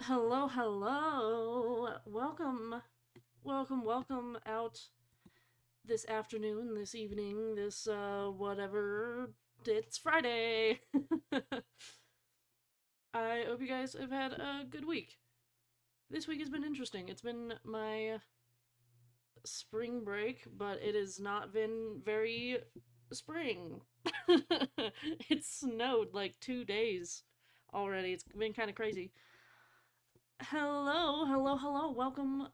Hello, hello. Welcome out this afternoon, this evening, this whatever. It's Friday. I hope you guys have had a good week. This week has been interesting. It's been my spring break, but it has not been very spring. It snowed like 2 days already. It's been kind of crazy. Hello, hello, hello. Welcome.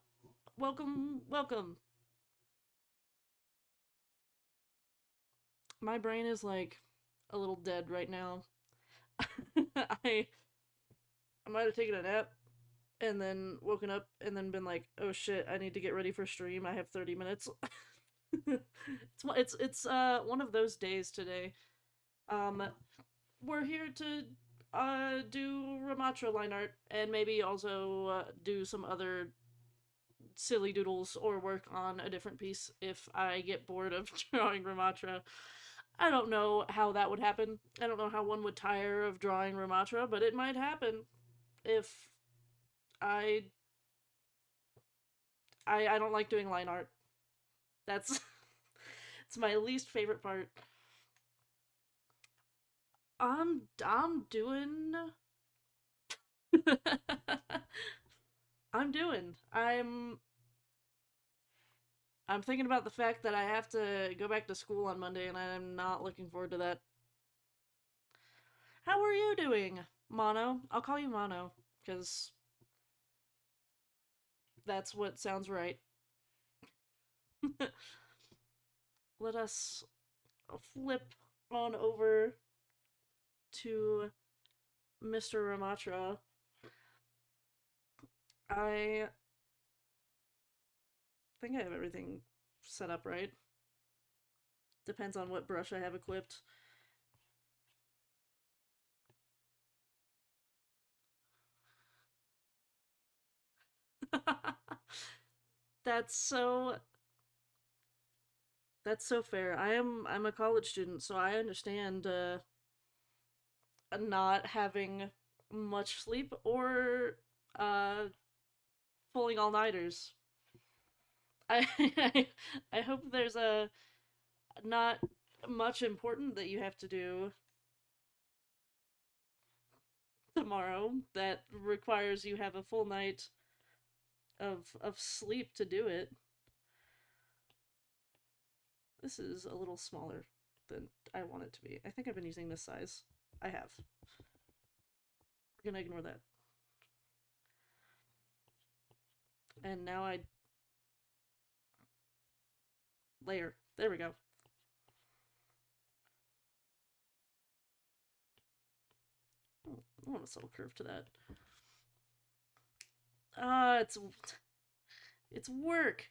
My brain is like a little dead right now. I I might have taken a nap and then woken up and then been like, "Oh shit, I need to get ready for stream. I have 30 minutes." It's one of those days today. Um we're here to do Ramattra line art and maybe also do some other silly doodles or work on a different piece if I get bored of drawing Ramatra. I don't know how that would happen. I don't know how one would tire of drawing Ramatra, but it might happen if I I don't like doing line art. That's it's my least favorite part. I'm doing I'm doing. I'm thinking about the fact that I have to go back to school on Monday and I'm not looking forward to that. How are you doing, Mono? I'll call you Mono because that's what sounds right. Let us flip on over to Mr. Ramatra. I think I have everything set up right. Depends on what brush I have equipped. that's so that's so fair. I'm a college student, so I understand not having much sleep or uh pulling all-nighters. I I hope there's a not much important that you have to do tomorrow that requires you have a full night of sleep to do it. This is a little smaller than I want it to be. I think I've been using this size. I have. We're gonna ignore that. And now I layer. There we go. Oh, I want a subtle curve to that. It's work.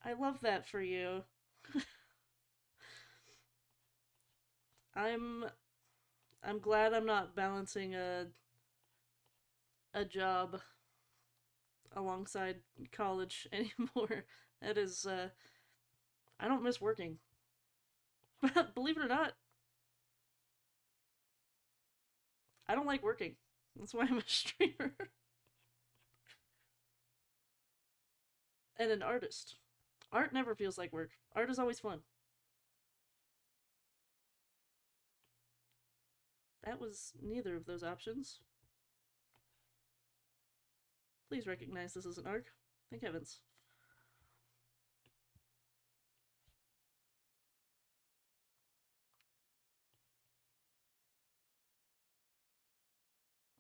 I love that for you. I'm I'm glad I'm not balancing a job alongside college anymore. That is I don't miss working. But believe it or not, I don't like working. That's why I'm a streamer and an artist. Art never feels like work. Art is always fun. That was neither of those options. Please recognize this as an arc. Thank heavens.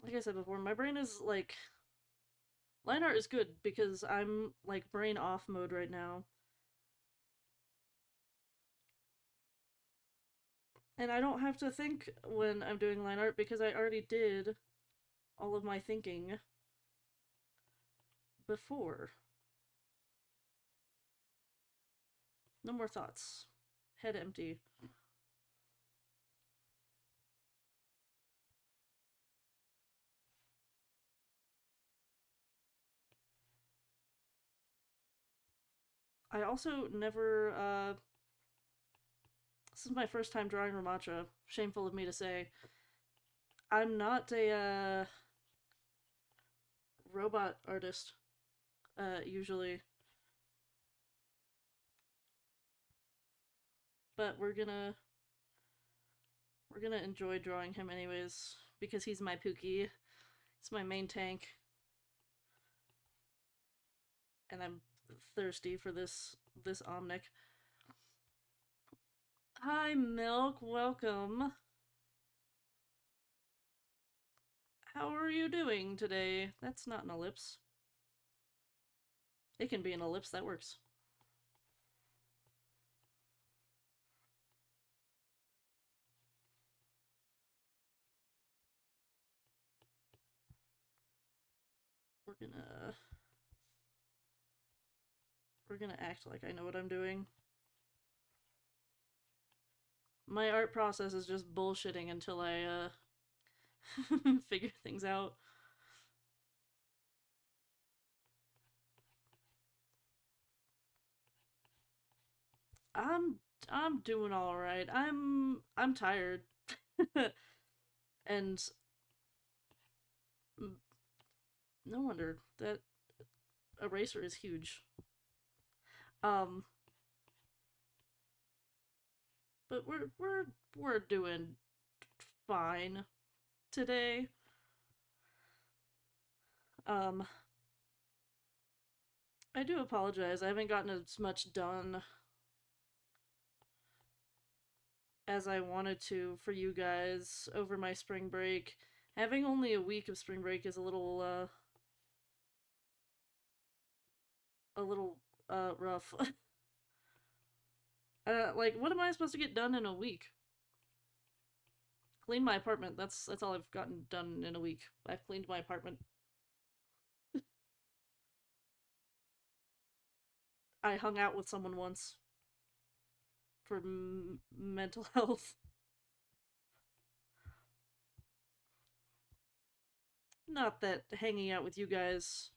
Like I said before, my brain is like line art is good because I'm like brain off mode right now. And I don't have to think when I'm doing line art because I already did all of my thinking before. No more thoughts. Head empty. I also never this is my first time drawing Ramattra. Shameful of me to say. I'm not a robot artist, usually. But we're gonna enjoy drawing him anyways because he's my Pookie. He's my main tank, and I'm thirsty for this Omnic. Hi, Milk. Welcome. How are you doing today? That's not an ellipse. It can be an ellipse. That works. We're gonna we're gonna act like I know what I'm doing. My art process is just bullshitting until I figure things out. I'm I'm doing all right. I'm tired. And no wonder that eraser is huge. Um but we're doing fine today. Um I do apologize. I haven't gotten as much done as I wanted to for you guys over my spring break. Having only a week of spring break is a little rough. Like what am I supposed to get done in a week? Clean my apartment. That's all I've gotten done in a week. I've cleaned my apartment. I hung out with someone once for mental health. Not that hanging out with you guys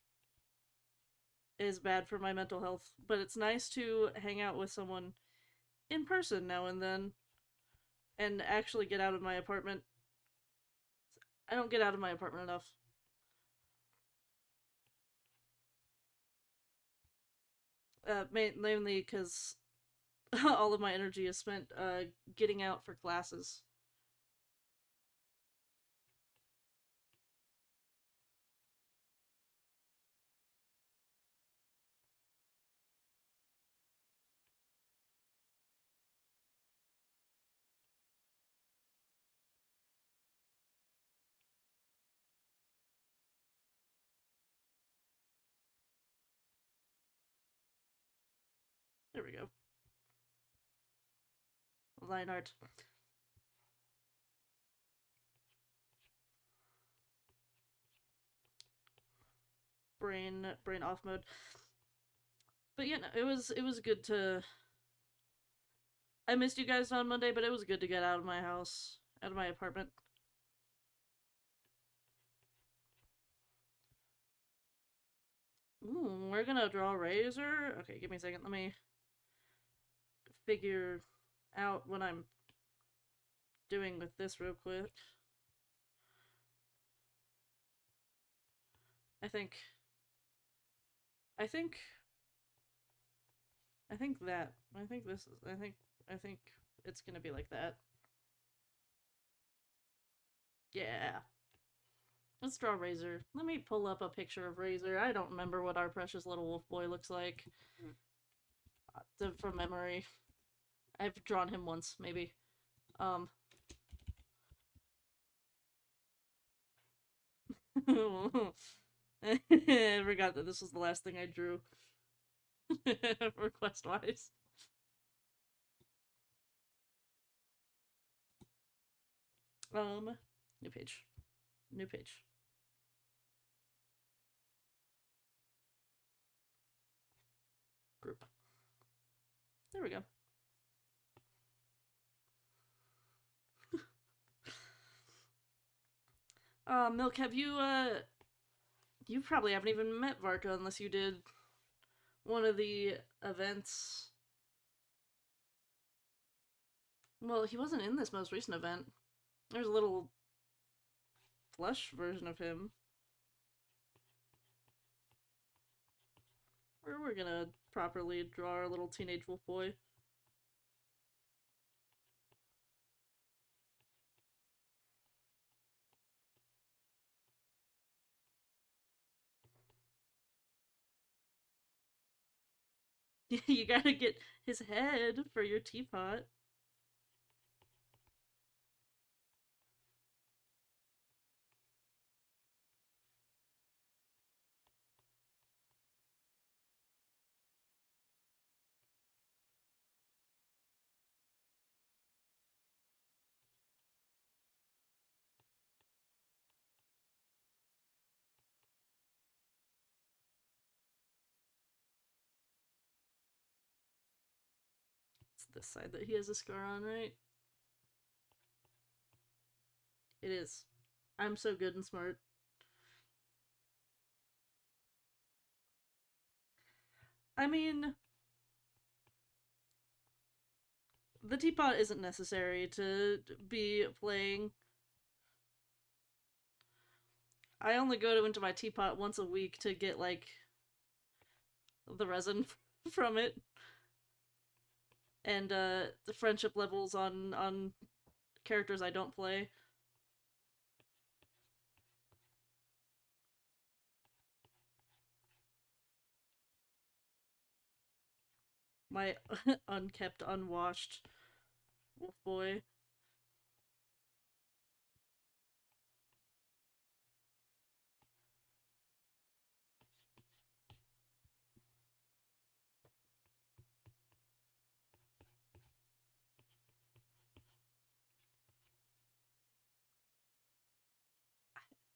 is bad for my mental health, but it's nice to hang out with someone in person now and then and actually get out of my apartment. I don't get out of my apartment enough. Mainly because all of my energy is spent getting out for classes. There we go. Lineart. Brain off mode. But yeah, no, it was good to. I missed you guys on Monday, but it was good to get out of my house, out of my apartment. Ooh, we're gonna draw Razor. Okay, give me a second. Let me figure out what I'm doing with this real quick. I think. I think. I think that. I think this is. I think. I think it's gonna be like that. Yeah. Let's draw Razor. Let me pull up a picture of Razor. I don't remember what our precious little wolf boy looks like. From memory. I've drawn him once, maybe. Um. I forgot that this was the last thing I drew. Request wise. New page. New page. Group. There we go. Milk, have you probably haven't even met Varka unless you did one of the events. Well, he wasn't in this most recent event. There's a little flush version of him. we're gonna properly draw our little teenage wolf boy. You gotta get his head for your teapot. It's this side that he has a scar on, right? It is. I'm so good and smart. I mean, the teapot isn't necessary to be playing. I only go into my teapot once a week to get, like, the resin from it. And the friendship levels on characters I don't play. My unkept, unwashed wolf boy.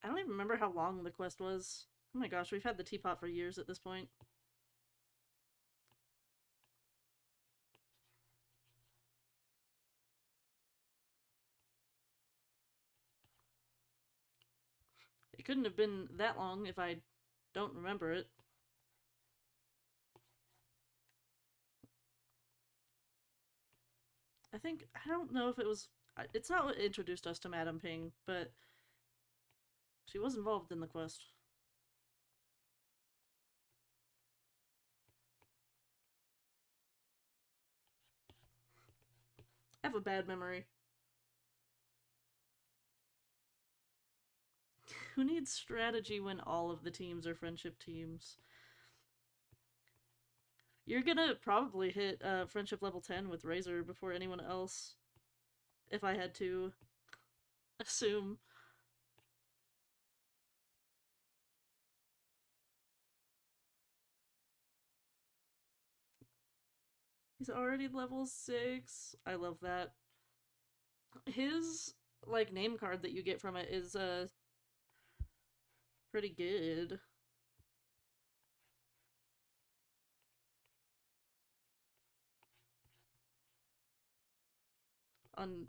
I don't even remember how long the quest was. Oh my gosh, we've had the teapot for years at this point. It couldn't have been that long if I don't remember it. I don't know if it was. It's not what introduced us to Madame Ping, but she was involved in the quest. I have a bad memory. Who needs strategy when all of the teams are friendship teams? You're gonna probably hit friendship level 10 with Razor before anyone else, if I had to assume. He's already level 6. I love that. His, like, name card that you get from it is pretty good.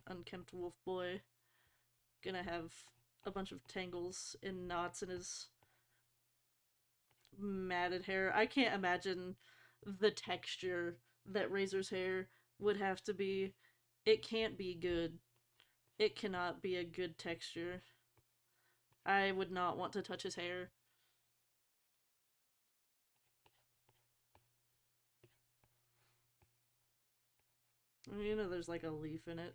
Unkempt wolf boy. Gonna have a bunch of tangles and knots in his matted hair. I can't imagine the texture that Razor's hair would have to be. It can't be good. It cannot be a good texture. I would not want to touch his hair. You know, there's like a leaf in it.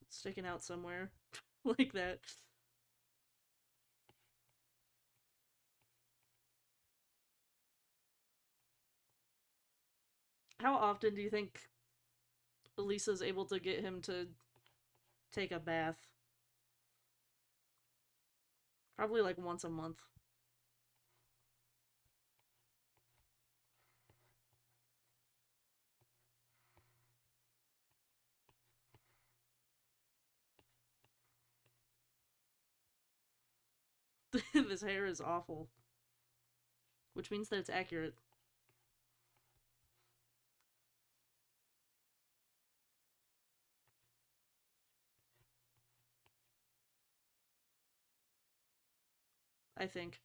It's sticking out somewhere. Like that. How often do you think Lisa's able to get him to take a bath? Probably like once a month. This hair is awful. Which means that it's accurate. I think.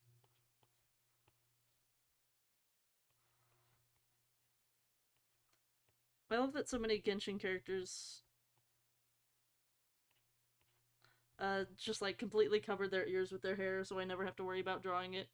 I love that so many Genshin characters just like completely covered their ears with their hair, so I never have to worry about drawing it.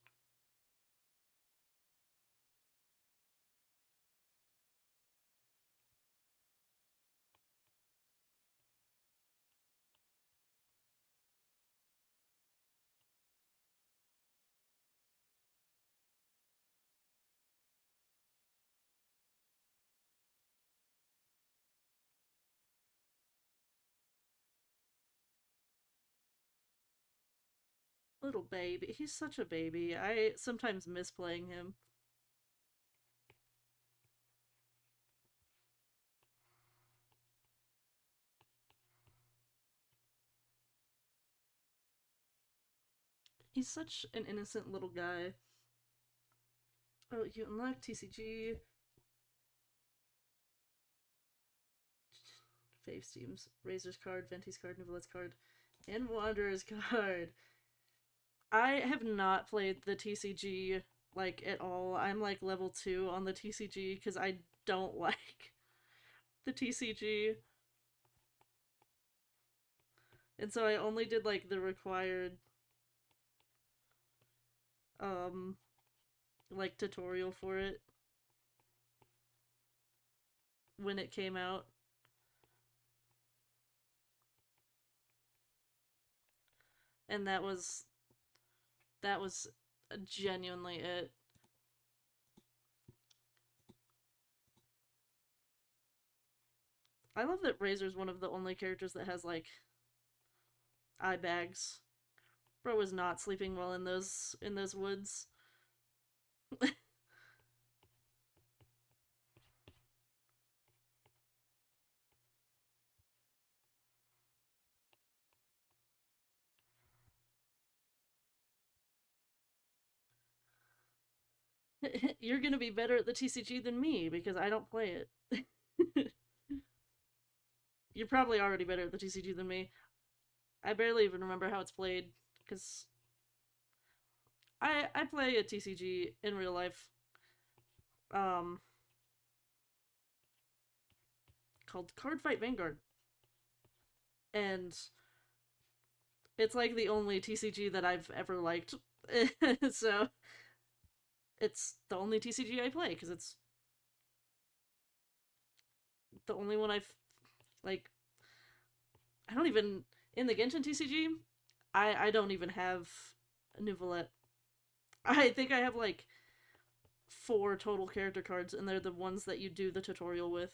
Little baby. He's such a baby. I sometimes miss playing him. He's such an innocent little guy. Oh, you unlock TCG. Fave Steams. Razor's card, Venti's card, Nivelette's card, and Wanderer's card. I have not played the TCG like at all. I'm like level 2 on the TCG because I don't like the TCG. And so I only did like the required um like tutorial for it when it came out. And that was genuinely it. I love that Razor's one of the only characters that has like eye bags. Bro was not sleeping well in those woods. You're gonna be better at the TCG than me because I don't play it. You're probably already better at the TCG than me. I barely even remember how it's played because I play a TCG in real life. Um, called Card Fight Vanguard, and it's like the only TCG that I've ever liked. So it's the only TCG I play because it's the only one I've like. I don't even in the Genshin TCG. I don't even have Nuvolette. I think I have like 4 total character cards, and they're the ones that you do the tutorial with.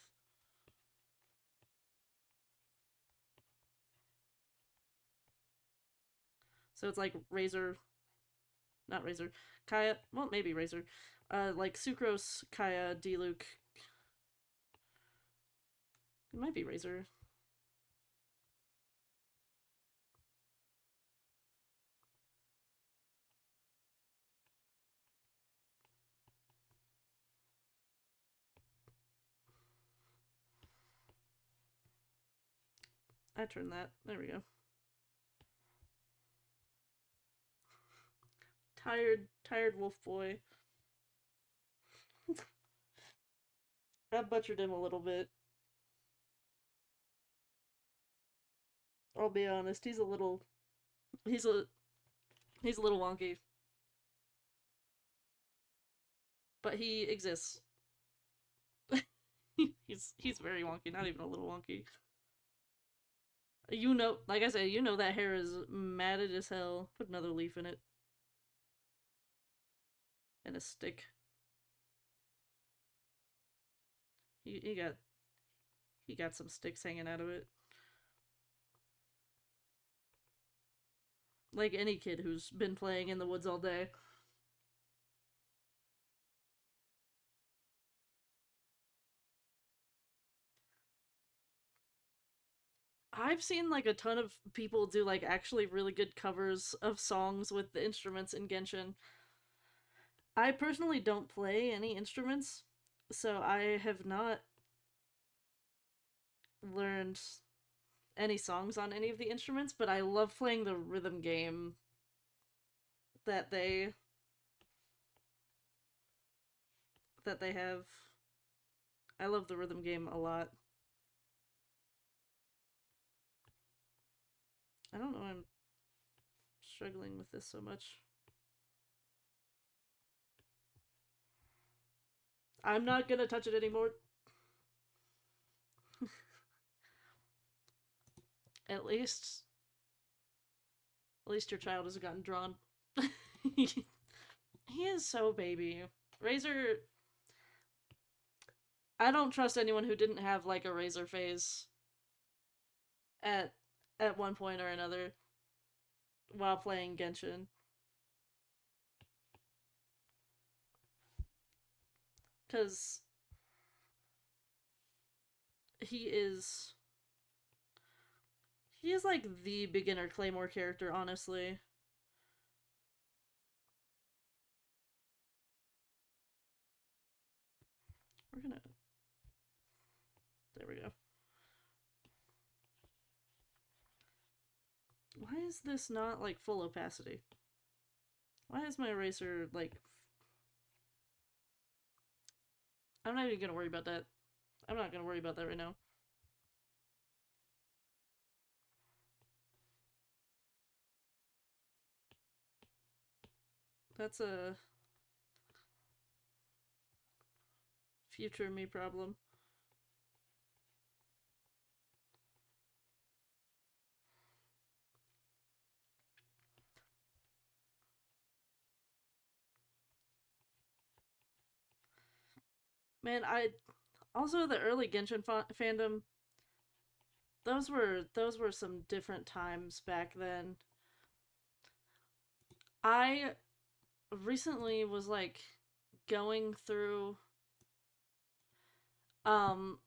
So it's like Razor, not Razor, Kaya. Well, maybe Razor. Like Sucrose, Kaya, Diluc. It might be Razor. I turned that. There we go. Tired wolf boy. I butchered him a little bit. I'll be honest. He's a he's a little wonky, but he exists. He's very wonky. Not even a little wonky. You know, like I said, you know that hair is matted as hell. Put another leaf in it and a stick. He got he got some sticks hanging out of it. Like any kid who's been playing in the woods all day. I've seen like a ton of people do like actually really good covers of songs with the instruments in Genshin. I personally don't play any instruments, so I have not learned any songs on any of the instruments, but I love playing the rhythm game that they have. I love the rhythm game a lot. I don't know why I'm struggling with this so much. I'm not gonna touch it anymore. At least your child has gotten drawn. He is so baby. Razor, I don't trust anyone who didn't have like a Razor phase at one point or another while playing Genshin. because he is he is like the beginner Claymore character, honestly. We're gonna There we go. Why is this not like full opacity? Why is my eraser like I'm not even gonna worry about that. I'm not gonna worry about that right now. That's a future me problem. Man, I also the early Genshin fandom. Those were some different times back then. I recently was like going through um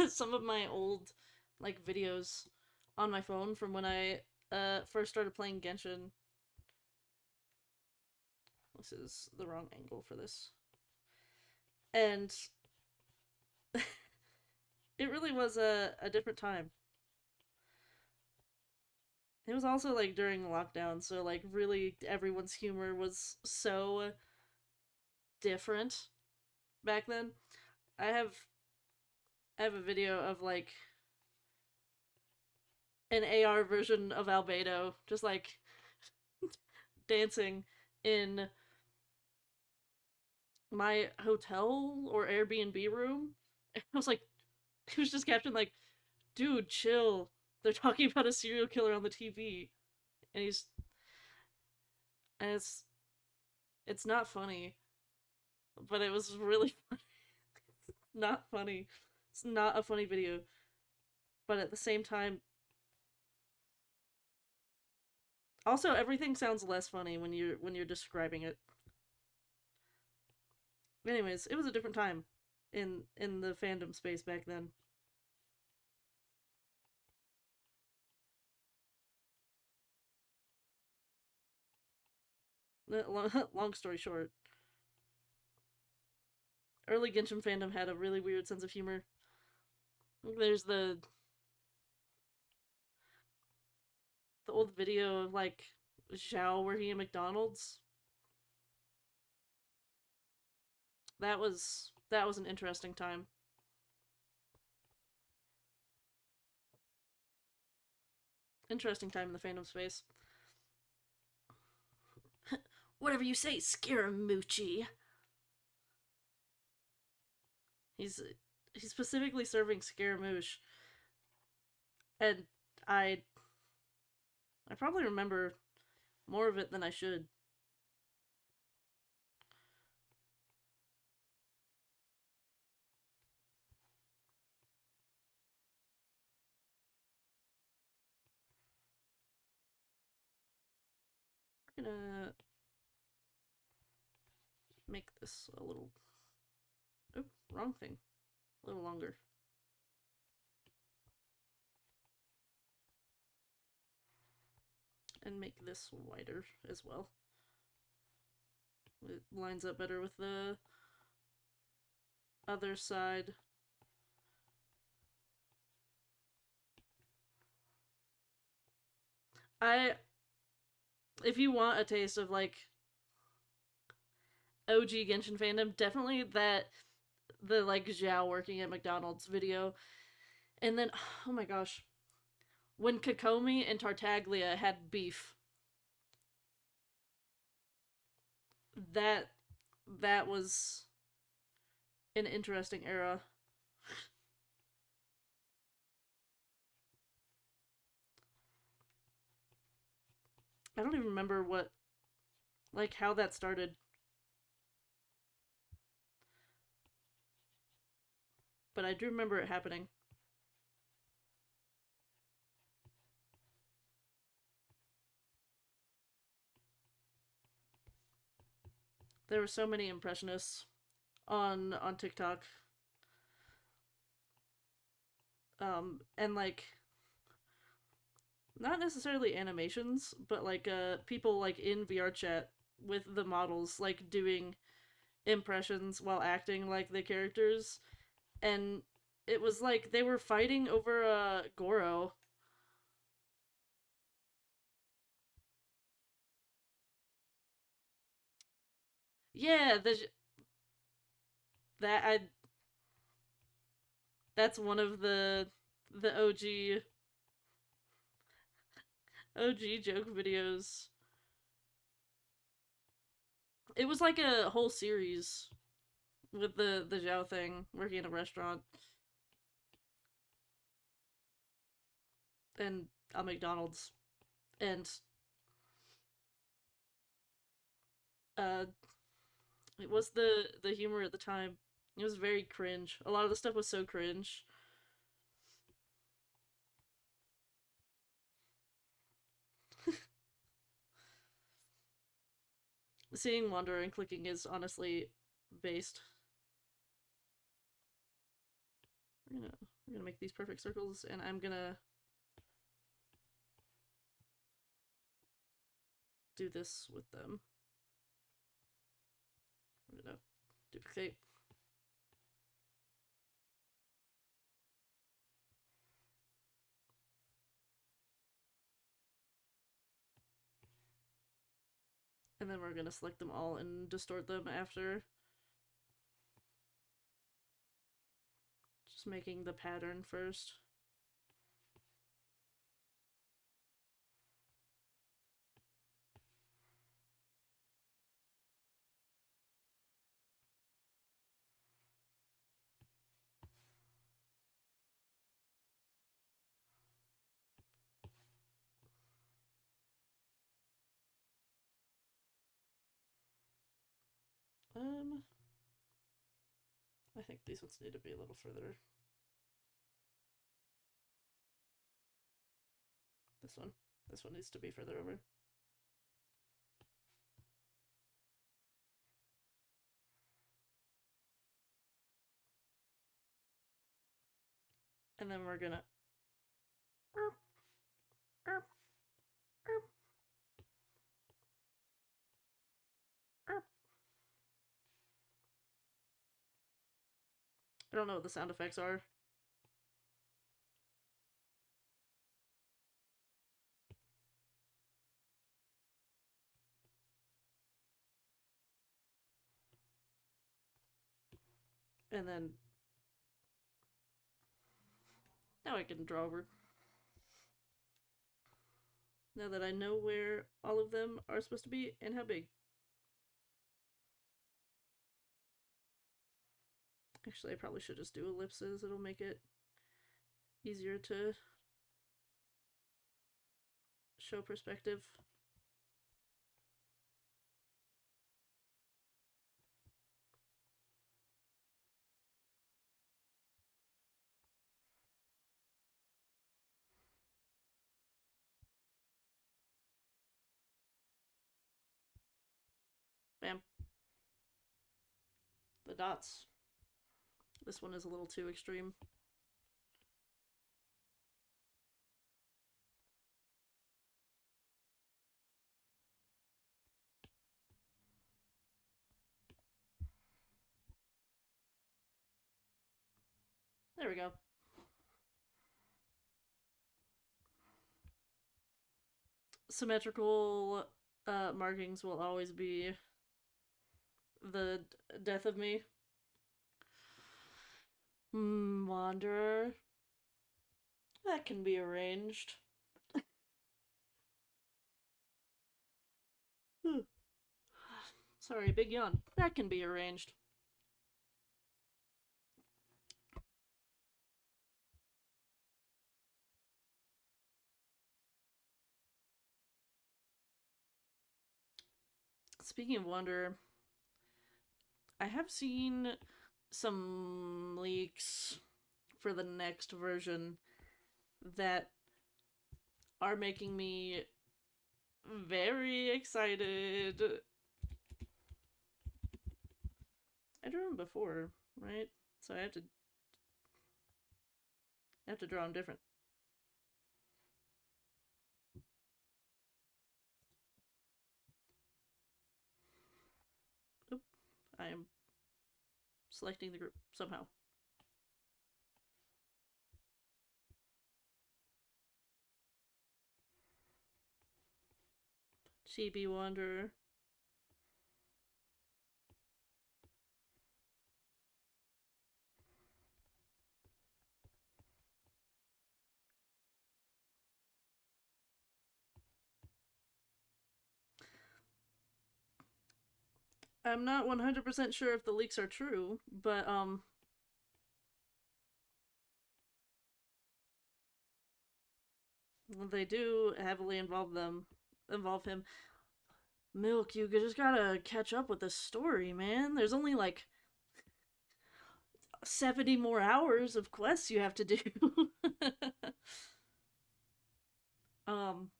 some of my old like videos on my phone from when I first started playing Genshin. This is the wrong angle for this. And it really was a different time. It was also like during lockdown, so like really everyone's humor was so different back then. I have I have a video of like an AR version of Albedo just like dancing in my hotel or Airbnb room. I was like, he was just captioned like, "Dude, chill. They're talking about a serial killer on the TV," and and it's not funny, but it was really not funny. It's not a funny video, but at the same time, also everything sounds less funny when you're describing it. Anyways, it was a different time in the fandom space back then. Long story short, early Genshin fandom had a really weird sense of humor. There's the old video of like Zhao working at McDonald's. That was an interesting time. Interesting time in the fandom space. Whatever you say, Scaramucci. He's he's specifically serving Scaramouche, and I I probably remember more of it than I should. We're gonna make this a little. Oh, wrong thing. A little longer. And make this wider as well. It lines up better with the other side. I If you want a taste of like OG Genshin fandom, definitely the like Zhao working at McDonald's video. And then oh my gosh, when Kokomi and Tartaglia had beef, that that was an interesting era. I don't even remember what like how that started, but I do remember it happening. There were so many impressionists on TikTok. And like not necessarily animations, but like people like in VR chat with the models like doing impressions while acting like the characters, and it was like they were fighting over Goro. Yeah, that I that's one of the OG joke videos. It was like a whole series with the Zhao thing working in a restaurant and a McDonald's, and uh it was the humor at the time. It was very cringe. A lot of the stuff was so cringe. Seeing Wander and clicking is honestly based. We're gonna make these perfect circles, and I'm gonna do this with them. I'm gonna duplicate. And then we're gonna select them all and distort them after. Just making the pattern first. Um, I think these ones need to be a little further. This one. This one needs to be further over. And then we're gonna. I don't know what the sound effects are. And then now I can draw over. Now that I know where all of them are supposed to be and how big. Actually, I probably should just do ellipses. It'll make it easier to show perspective. Bam. The dots. This one is a little too extreme. There we go. Symmetrical markings will always be the death of me. Wanderer. That can be arranged. Sorry, big yawn. That can be arranged. Speaking of Wanderer, I have seen some leaks for the next version that are making me very excited. I drew him before, right? So I have to draw him different. Oop, I am selecting the group somehow. Chibi Wanderer. I'm not 100% sure if the leaks are true, but they do heavily involve him. Milk, you just gotta catch up with the story, man. There's only like 70 more hours of quests you have to do. um,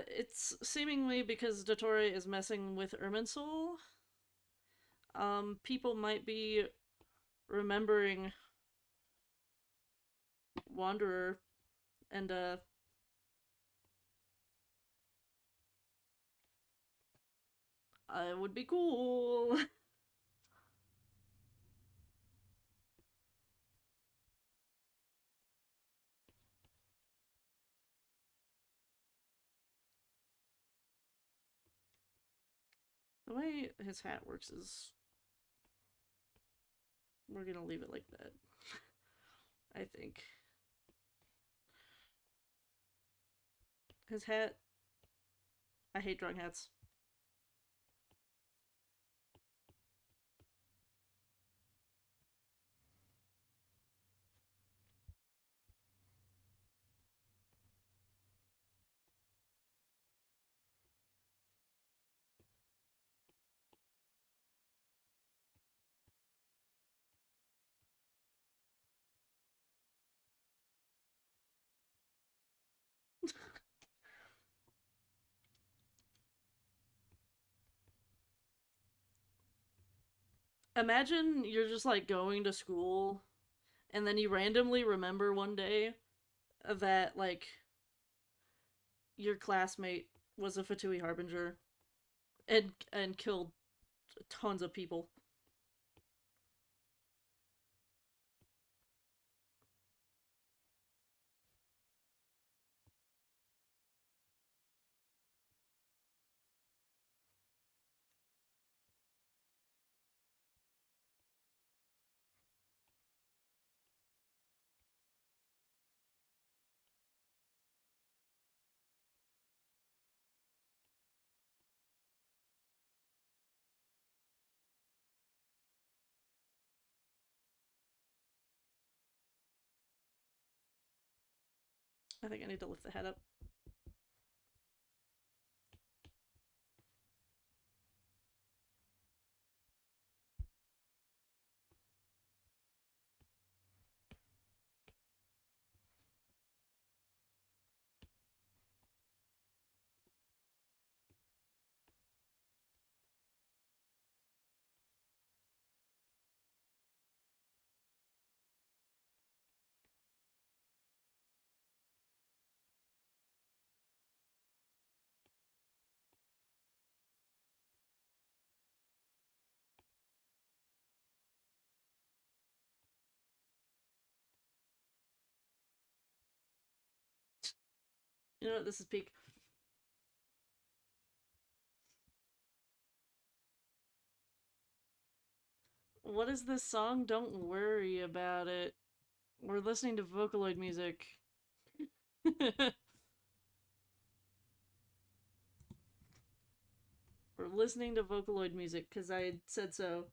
it's seemingly because Dottore is messing with Irminsul. People might be remembering Wanderer, and it would be cool. The way his hat works is we're gonna leave it like that. I think his hat. I hate drawing hats. Imagine you're just like going to school, and then you randomly remember one day that like your classmate was a Fatui Harbinger and killed tons of people. I think I need to lift the head up. You know what? This is peak. What is this song? Don't worry about it. We're listening to Vocaloid music. We're listening to Vocaloid music because I said so.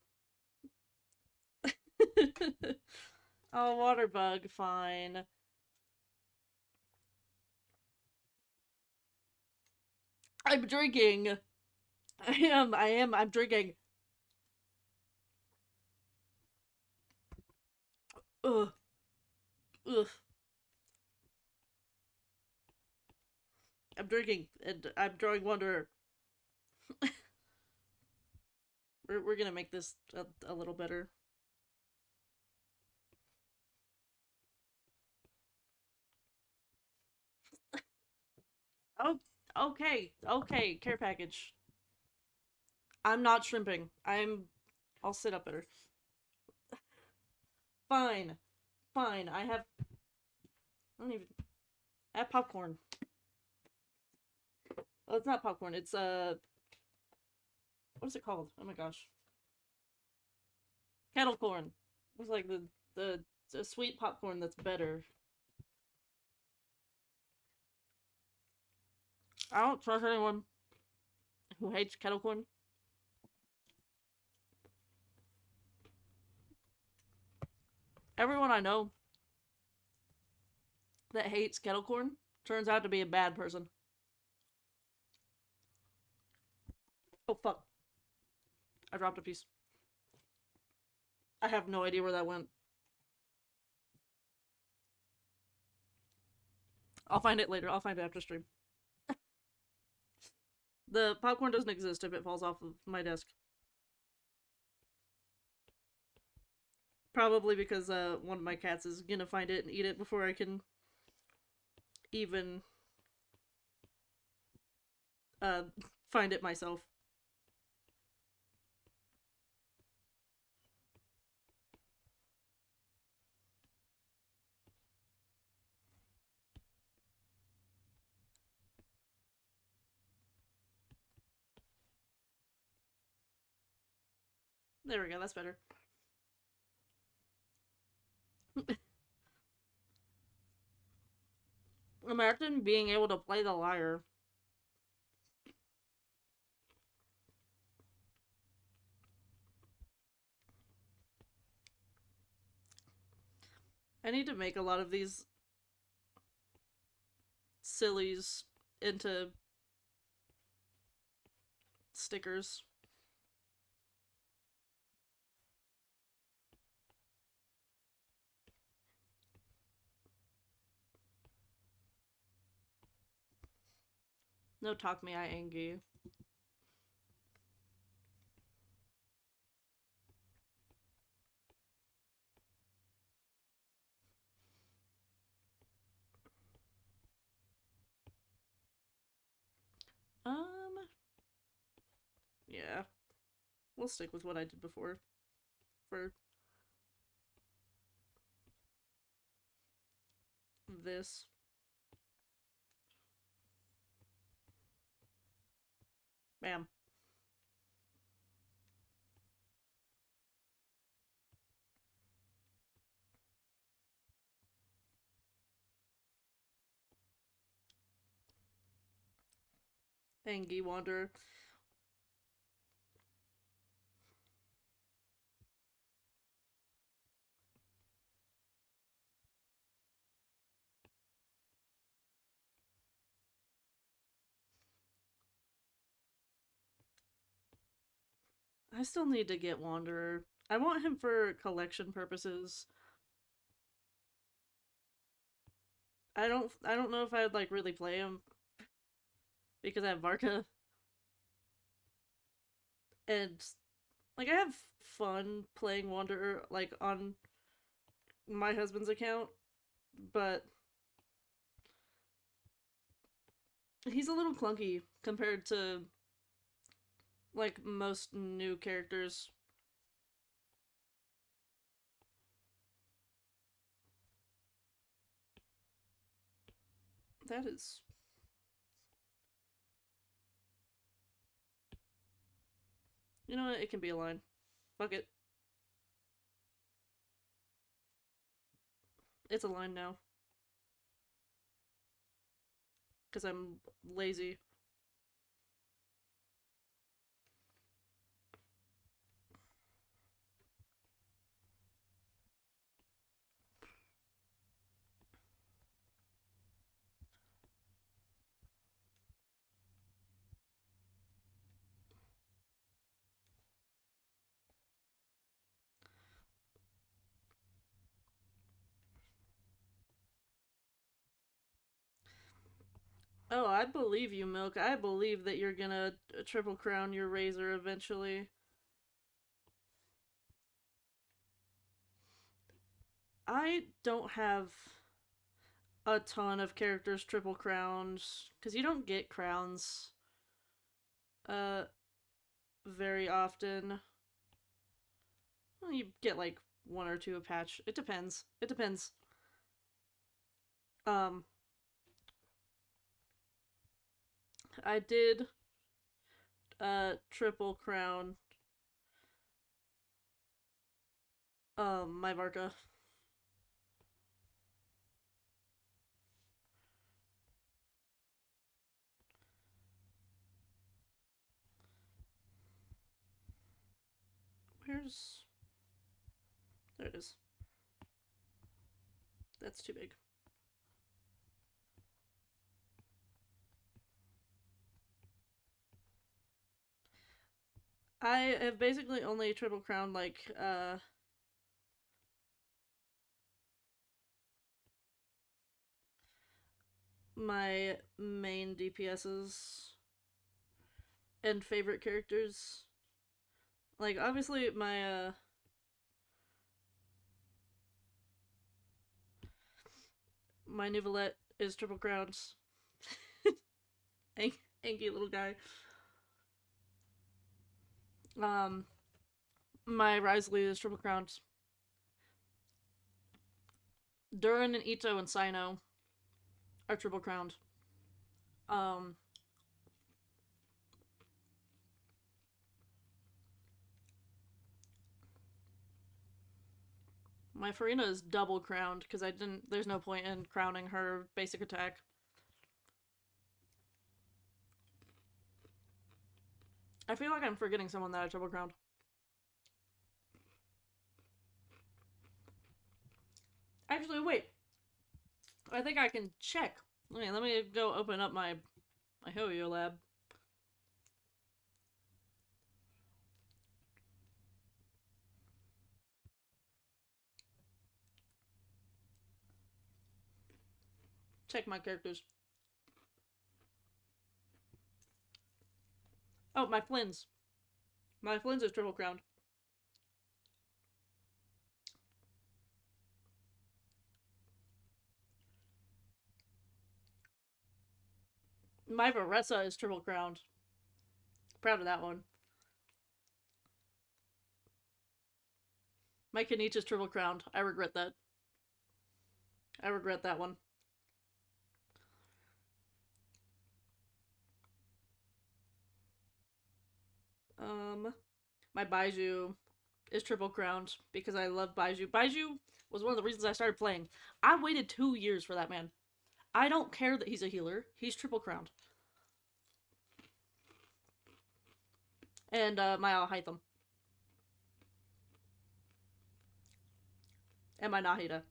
Oh, water bug, fine. I'm drinking. I'm drinking. Ugh. Ugh. I'm drinking and I'm drawing Wanderer. We're gonna make this a little better. Oh, okay, okay. Care package. I'm not shrimping. I'll sit up better. Fine, fine. I don't even. I have popcorn. Oh, it's not popcorn. It's what is it called? Oh my gosh, kettle corn. It's like the sweet popcorn that's better. I don't trust anyone who hates kettle corn. Everyone I know that hates kettle corn turns out to be a bad person. Oh fuck! I dropped a piece. I have no idea where that went. I'll find it later. I'll find it after stream. The popcorn doesn't exist if it falls off of my desk. Probably because one of my cats is gonna find it and eat it before I can even uh find it myself. There we go. That's better. Imagine being able to play the lyre. I need to make a lot of these sillies into stickers. No talk me, I angry. Yeah, we'll stick with what I did before for this. Bam. Angie Wanderer. I still need to get Wanderer. I want him for collection purposes. I don't know if I would like really play him because I have Varka and like I have fun playing Wanderer like on my husband's account, but he's a little clunky compared to like most new characters. That is, you know what? It can be a line. Fuck it, it's a line now because I'm lazy. Oh, I believe you, Milk. I believe that you're gonna triple crown your razor eventually. I don't have a ton of characters triple crowns because you don't get crowns uh very often. Well, you get like one or two a patch. It depends. It depends. Um, I did triple crown my Varka. Where's there it is. That's too big. I have basically only triple crowned like my main DPSs and favorite characters. Like obviously my Nouvellette is triple crowns. Anky little guy. Um my Risley is triple crowns. Durin and Ito and Sino are triple crowned. Um my Farina is double crowned because I didn't there's no point in crowning her basic attack. I feel like I'm forgetting someone that I triple crowned. Actually, wait. I think I can check. Okay, let me go open up my Hoyo lab. Check my characters. Oh, my Flynn's. My Flynn's is triple crowned. My Varessa is triple crowned. Proud of that one. My Kanichi is triple crowned. I regret that. I regret that one. My Baiju is triple crowned because I love Baiju. Baiju was one of the reasons I started playing. I waited 2 years for that man. I don't care that he's a healer. He's triple crowned. And my Alhaitham. And my Nahida.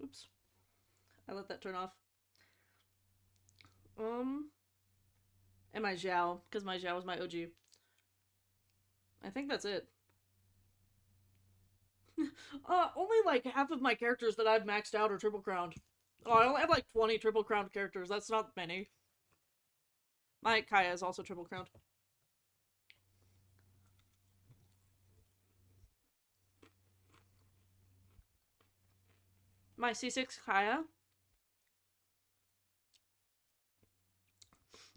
Oops. I let that turn off. Um, and my Zhao, because my Zhao was my OG. I think that's it. Only like half of my characters that I've maxed out are triple crowned. Oh, I only have like 20 triple crowned characters. That's not many. My Kaya is also triple crowned. My C6 Kaya.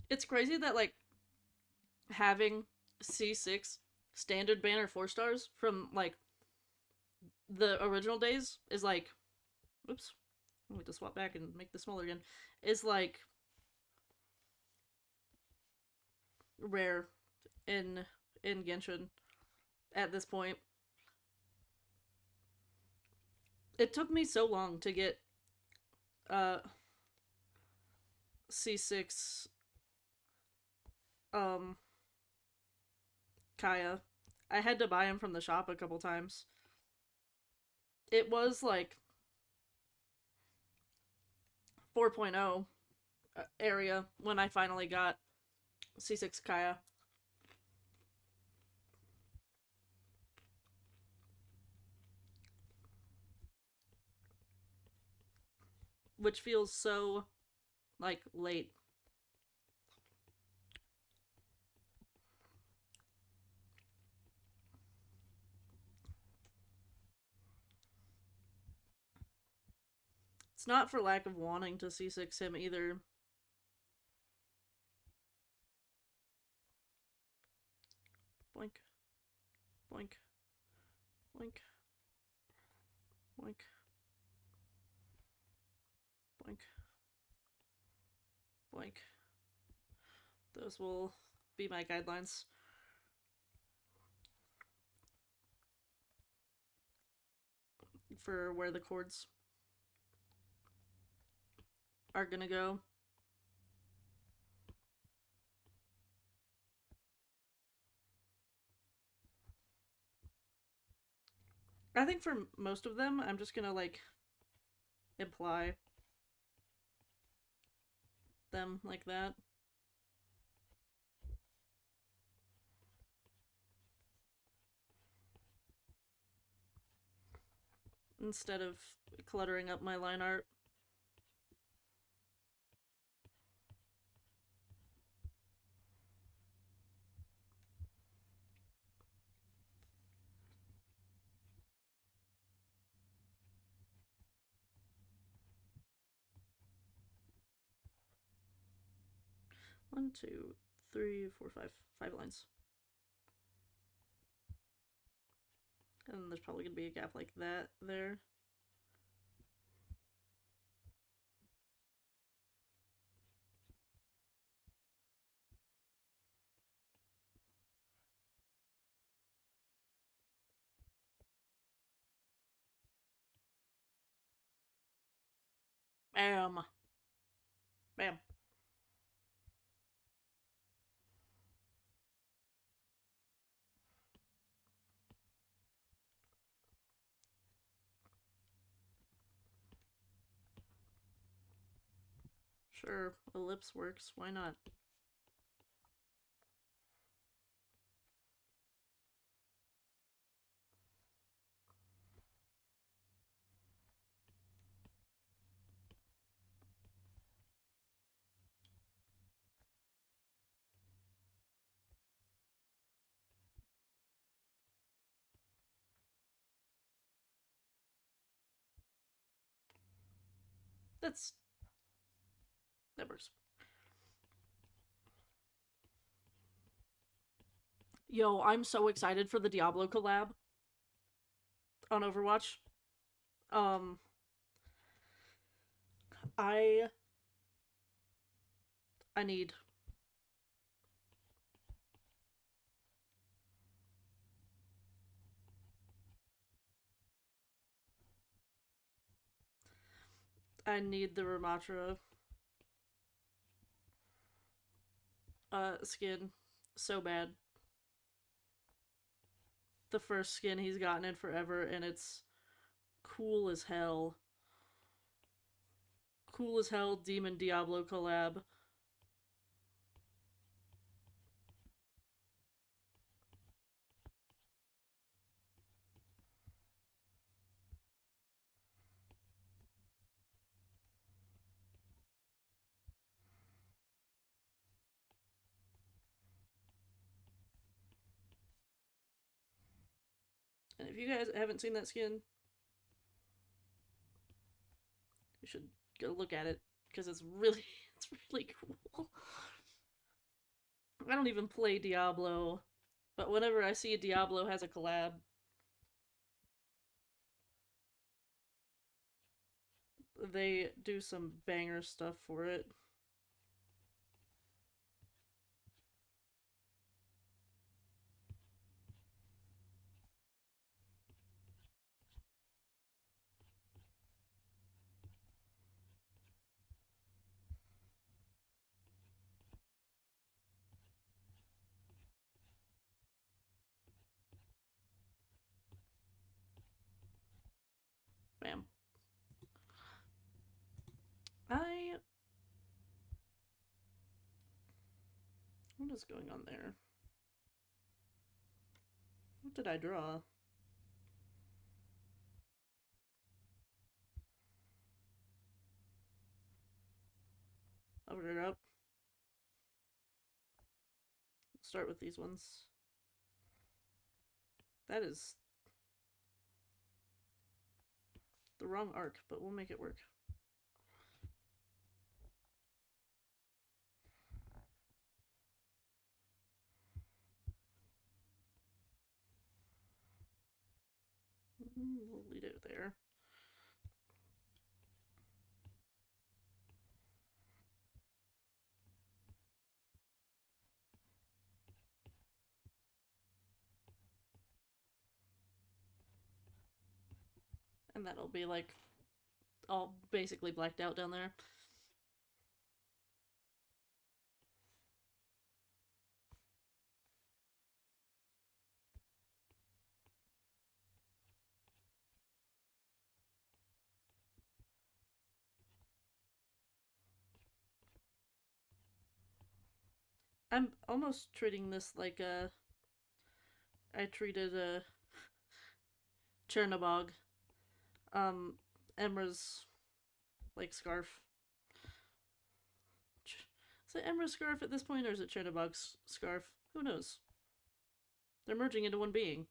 It's crazy that like having C6 standard banner 4 stars from like the original days is like, oops, I need to swap back and make this smaller again. Is like rare in Genshin at this point. It took me so long to get uh C6 um Kaya. I had to buy him from the shop a couple times. It was like 4.0 area when I finally got C6 Kaya. which feels so like late. It's not for lack of wanting to C6 him either. Blink, blink, blink, blink, blink, blink. Those will be my guidelines. For where the chords are gonna go. I think for most of them, I'm just gonna like imply them like that. Instead of cluttering up my line art. One, two, three, four, five. 5 lines. And there's probably gonna be a gap like that there. Bam. Bam. Sure, ellipse works. Why not? That's that works. Yo, I'm so excited for the Diablo collab on Overwatch. Um, I I need I need the Ramattra skin so bad. The first skin he's gotten in forever, and it's cool as hell. Cool as hell Demon Diablo collab. And if you guys haven't seen that skin, you should go look at it because it's really it's really cool. I don't even play Diablo, but whenever I see a Diablo has a collab, they do some banger stuff for it. Bam. I What is going on there? What did I draw? Cover it up. Start with these ones. That is the wrong arc, but we'll make it work. We'll leave it there. And that'll be like all basically blacked out down there. I'm almost treating this like I treated a Chernobog, um, Emra's like scarf. Is it Emra's scarf at this point, or is it Chernobog's scarf? Who knows? They're merging into one being.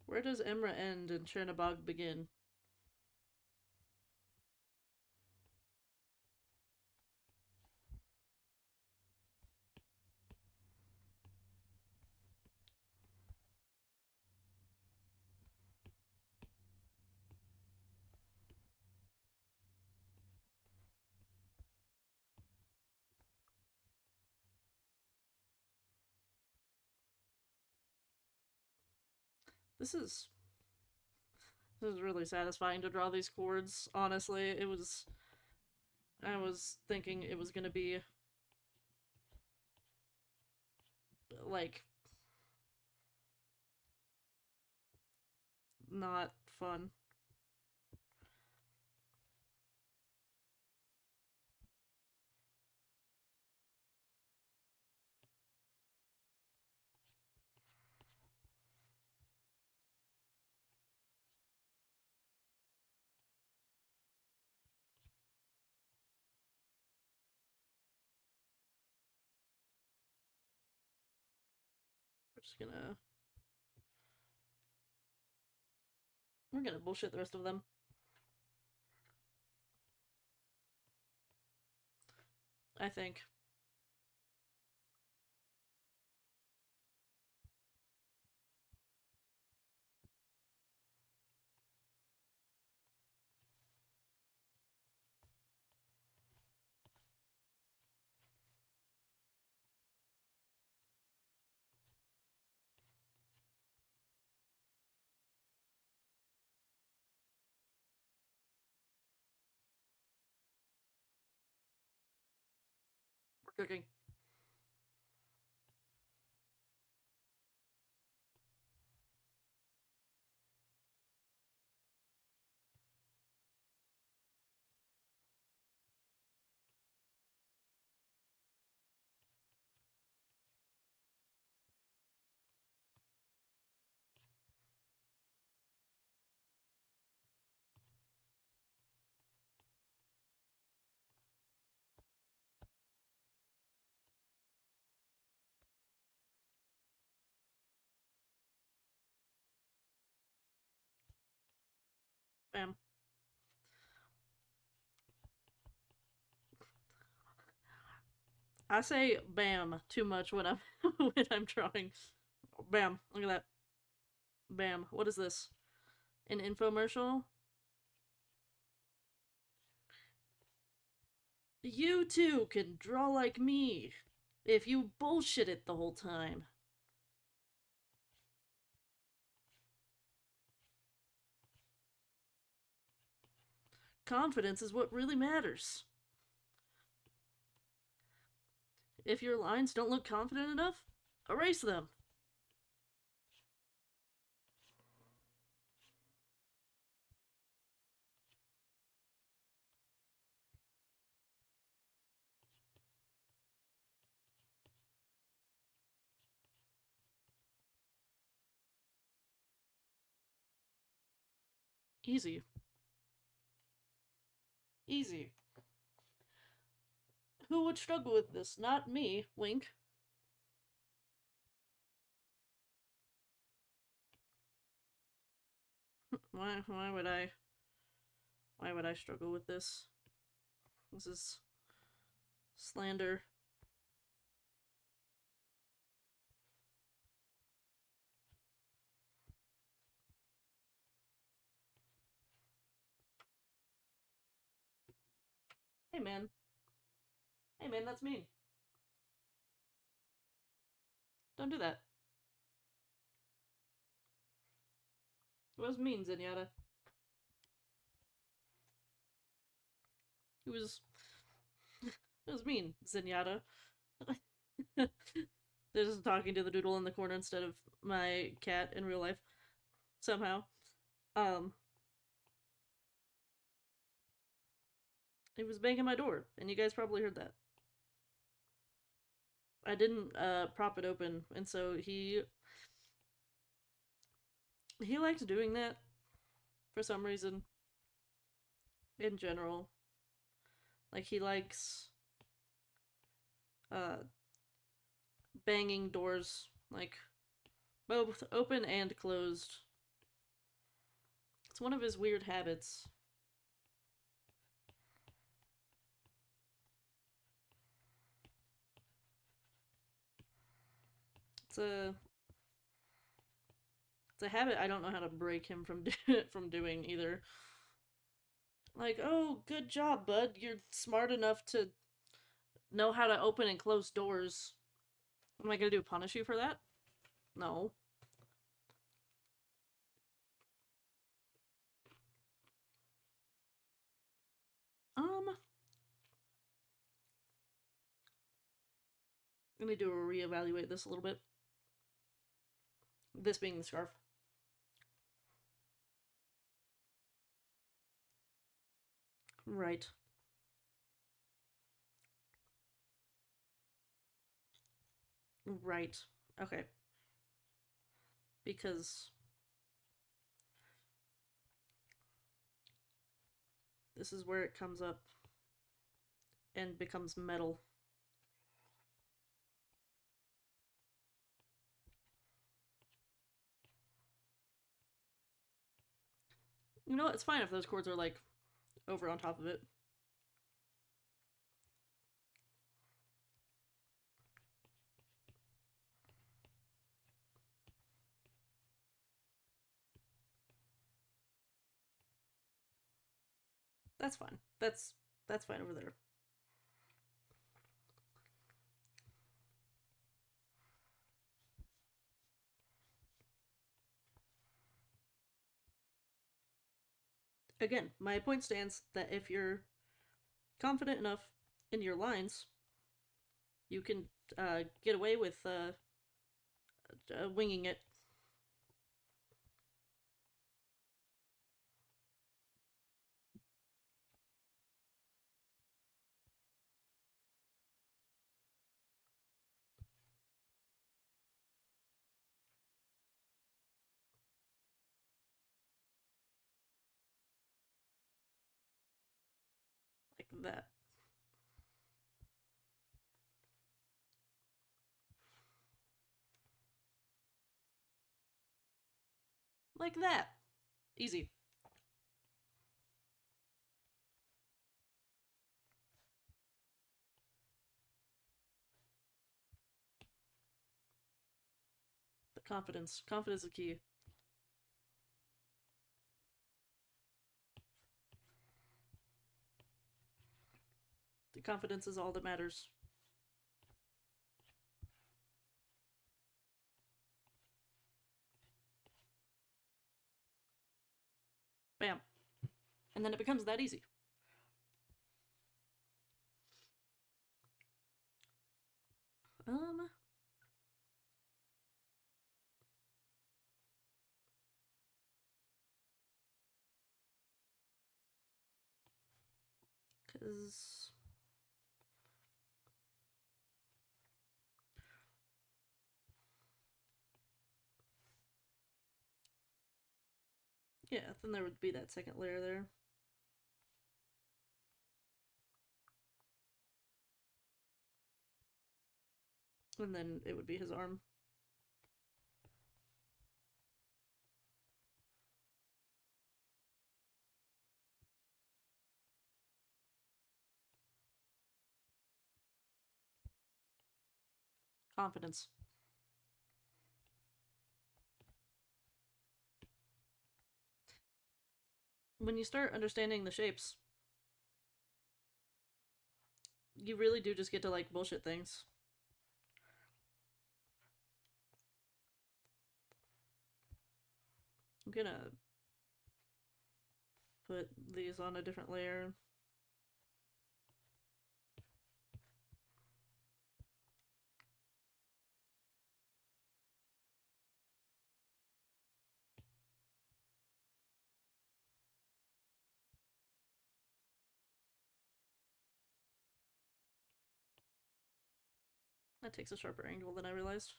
Where does Emra end and Chernobog begin? This is really satisfying to draw these chords. Honestly, it was. I was thinking it was gonna be like not fun. We're just gonna. We're gonna bullshit the rest of them. I think. We're cooking. Bam. I say bam too much when I'm when I'm drawing. Bam. Look at that. Bam. What is this? An infomercial? You too can draw like me if you bullshit it the whole time. Confidence is what really matters. If your lines don't look confident enough, erase them. Easy. Easy. Who would struggle with this? Not me. Wink. Why would I? Why would I struggle with this? This is slander. Hey man. Hey man, that's mean. Don't do that. It was mean, Zenyatta. It was it was mean, Zenyatta. They're just talking to the doodle in the corner instead of my cat in real life. Somehow. Um he was banging my door, and you guys probably heard that. I didn't prop it open, and so he likes doing that for some reason. In general, like he likes uh banging doors, like both open and closed. It's one of his weird habits. It's a it's a habit I don't know how to break him from from doing either. Like, oh, good job, bud. You're smart enough to know how to open and close doors. What am I gonna do? Punish you for that? No. Um, let me do a reevaluate this a little bit. This being the scarf. Right. Right. Okay. Because this is where it comes up and becomes metal. You know, it's fine if those cords are like over on top of it. That's fine. That's fine over there. Again, my point stands that if you're confident enough in your lines, you can get away with winging it. Like that. Like that. Easy. The confidence. Confidence is key. The confidence is all that matters. Bam. And then it becomes that easy. Um, because Yeah, then there would be that second layer there. And then it would be his arm. Confidence. When you start understanding the shapes, you really do just get to like bullshit things. I'm gonna put these on a different layer. That takes a sharper angle than I realized.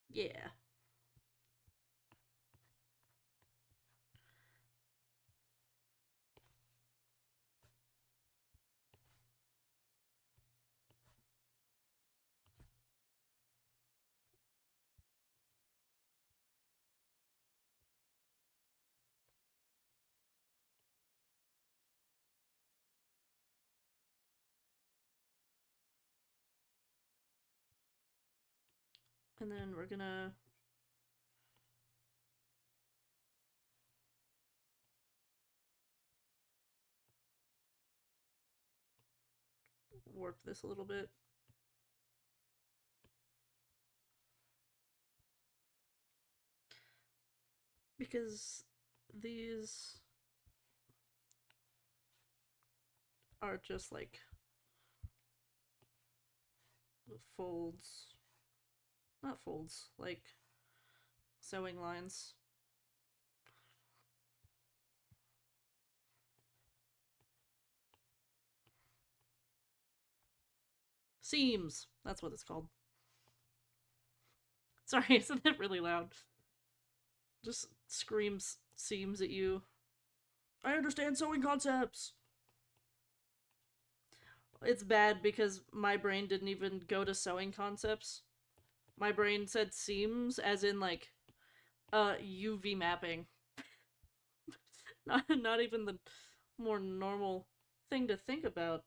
Yeah. And then we're gonna warp this a little bit. Because these are just like folds. Not folds, like sewing lines. Seams. That's what it's called. Sorry, isn't it really loud? Just screams seams at you. I understand sewing concepts. It's bad because my brain didn't even go to sewing concepts. My brain said seams as in like UV mapping. Not even the more normal thing to think about.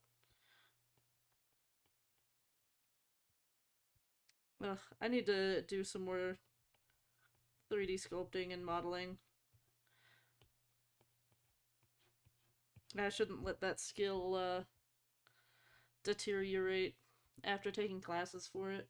Ugh, I need to do some more 3D sculpting and modeling. I shouldn't let that skill deteriorate after taking classes for it.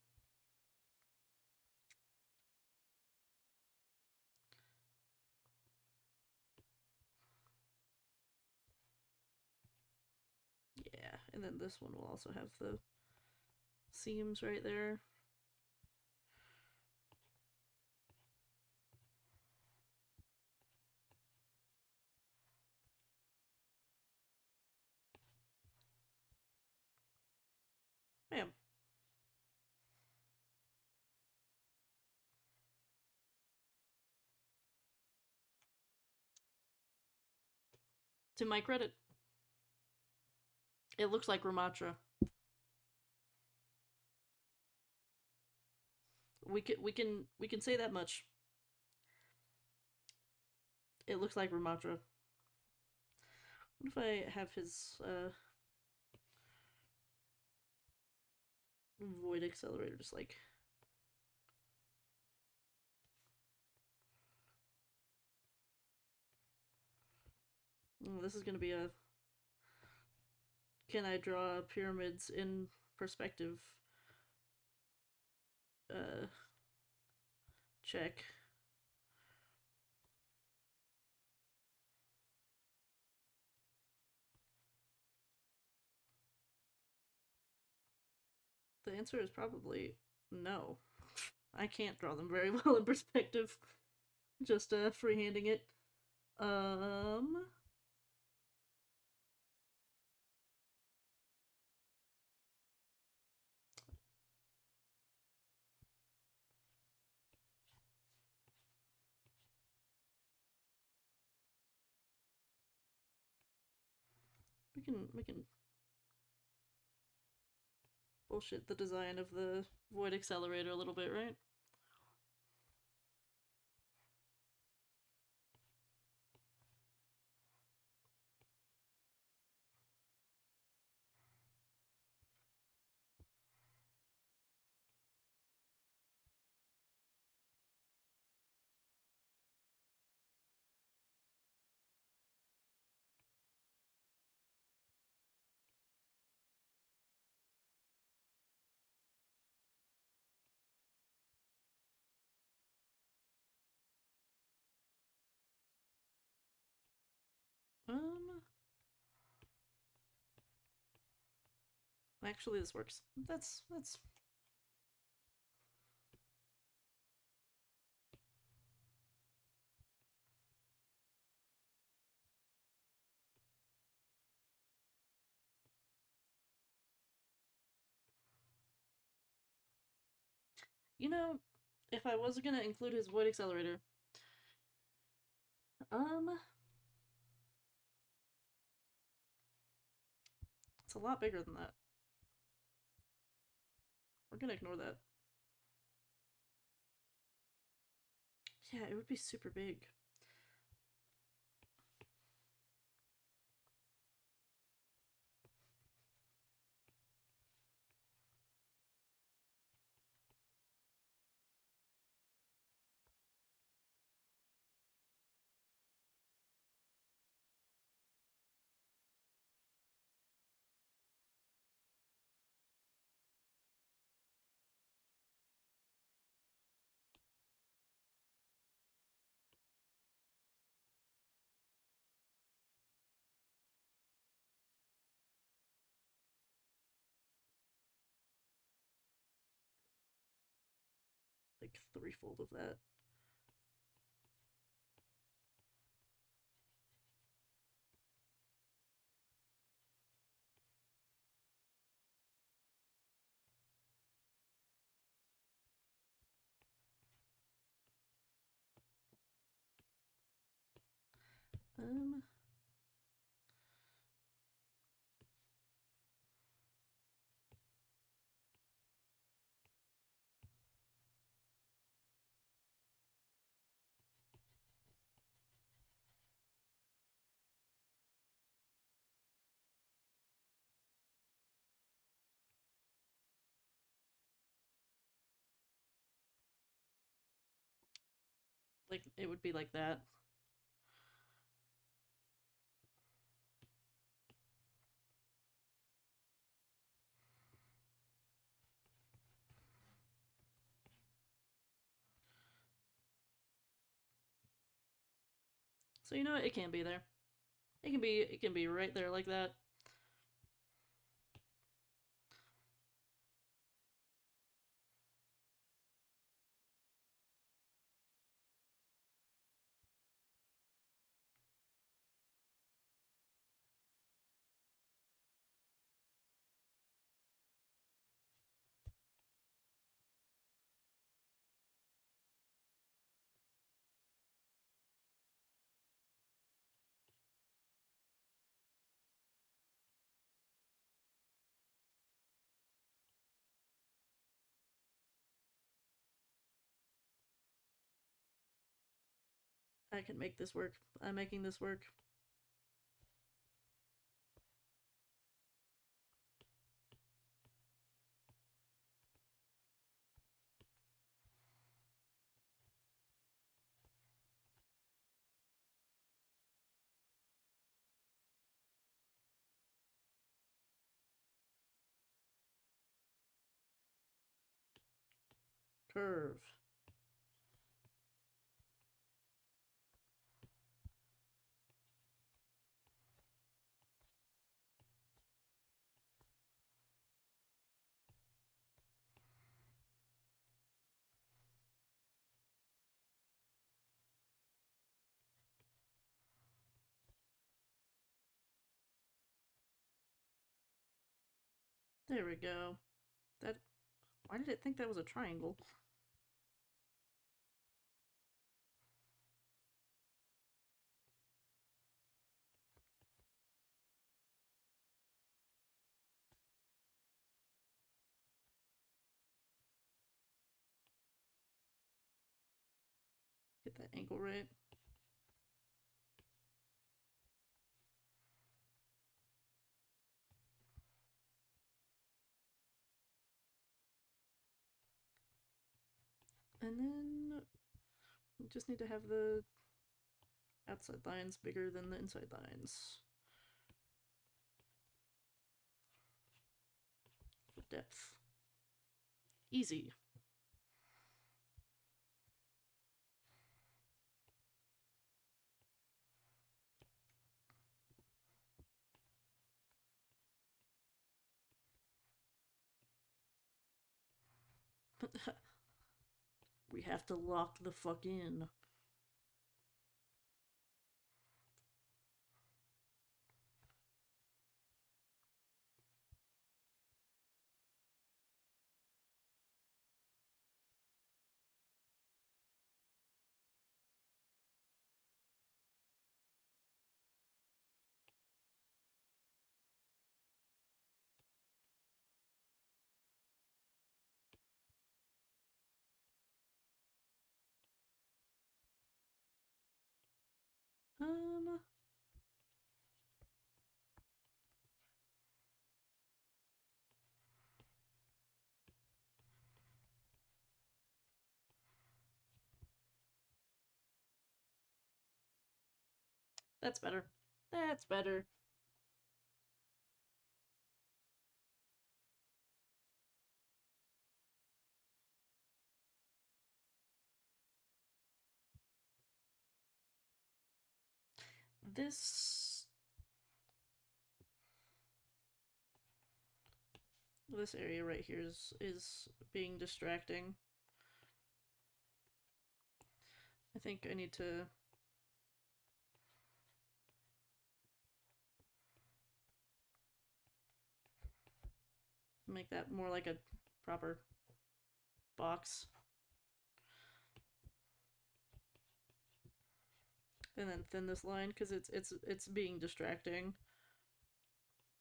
Yeah, and then this one will also have the seams right there. Bam. To my credit, it looks like Ramattra. We can say that much. It looks like Ramattra. What if I have his void accelerator just like this is gonna be a can I draw pyramids in perspective uh check. The answer is probably no. I can't draw them very well in perspective. Just freehanding it. Um, we can bullshit the design of the void accelerator a little bit, right? Um, Actually, this works. That's. You know, if I was gonna include his void accelerator, um, it's a lot bigger than that. We're gonna ignore that. Yeah, it would be super big. Like threefold of that. Um, like it would be like that. So you know it can be there. It can be right there like that. I can make this work. I'm making this work. Curve. There we go. That. Why did it think that was a triangle? Get that angle right. And then we just need to have the outside lines bigger than the inside lines for depth. Easy. We have to lock the fuck in. Um, that's better. That's better. This this area right here is being distracting. I think I need to make that more like a proper box. And then thin this line because it's being distracting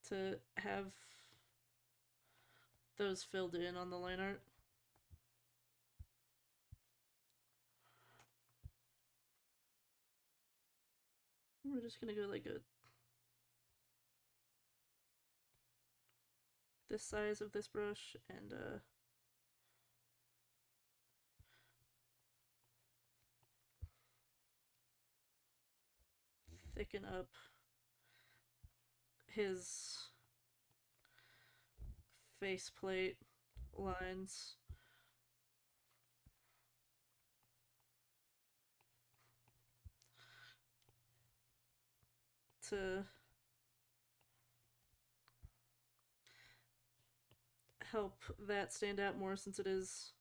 to have those filled in on the line art. We're just gonna go like a this size of this brush and thicken up his faceplate lines. To help that stand out more since it is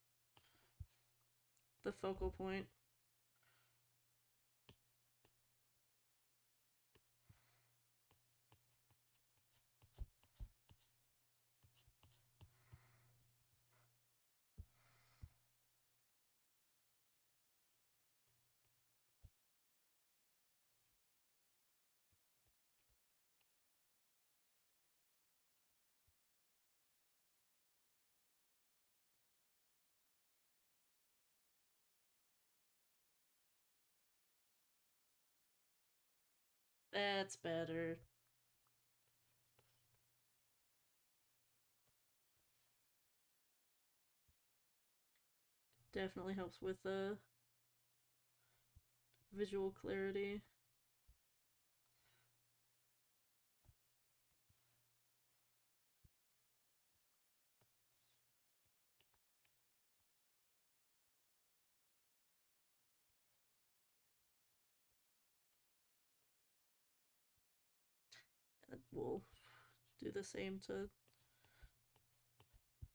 the focal point. That's better. Definitely helps with the visual clarity. And we'll do the same to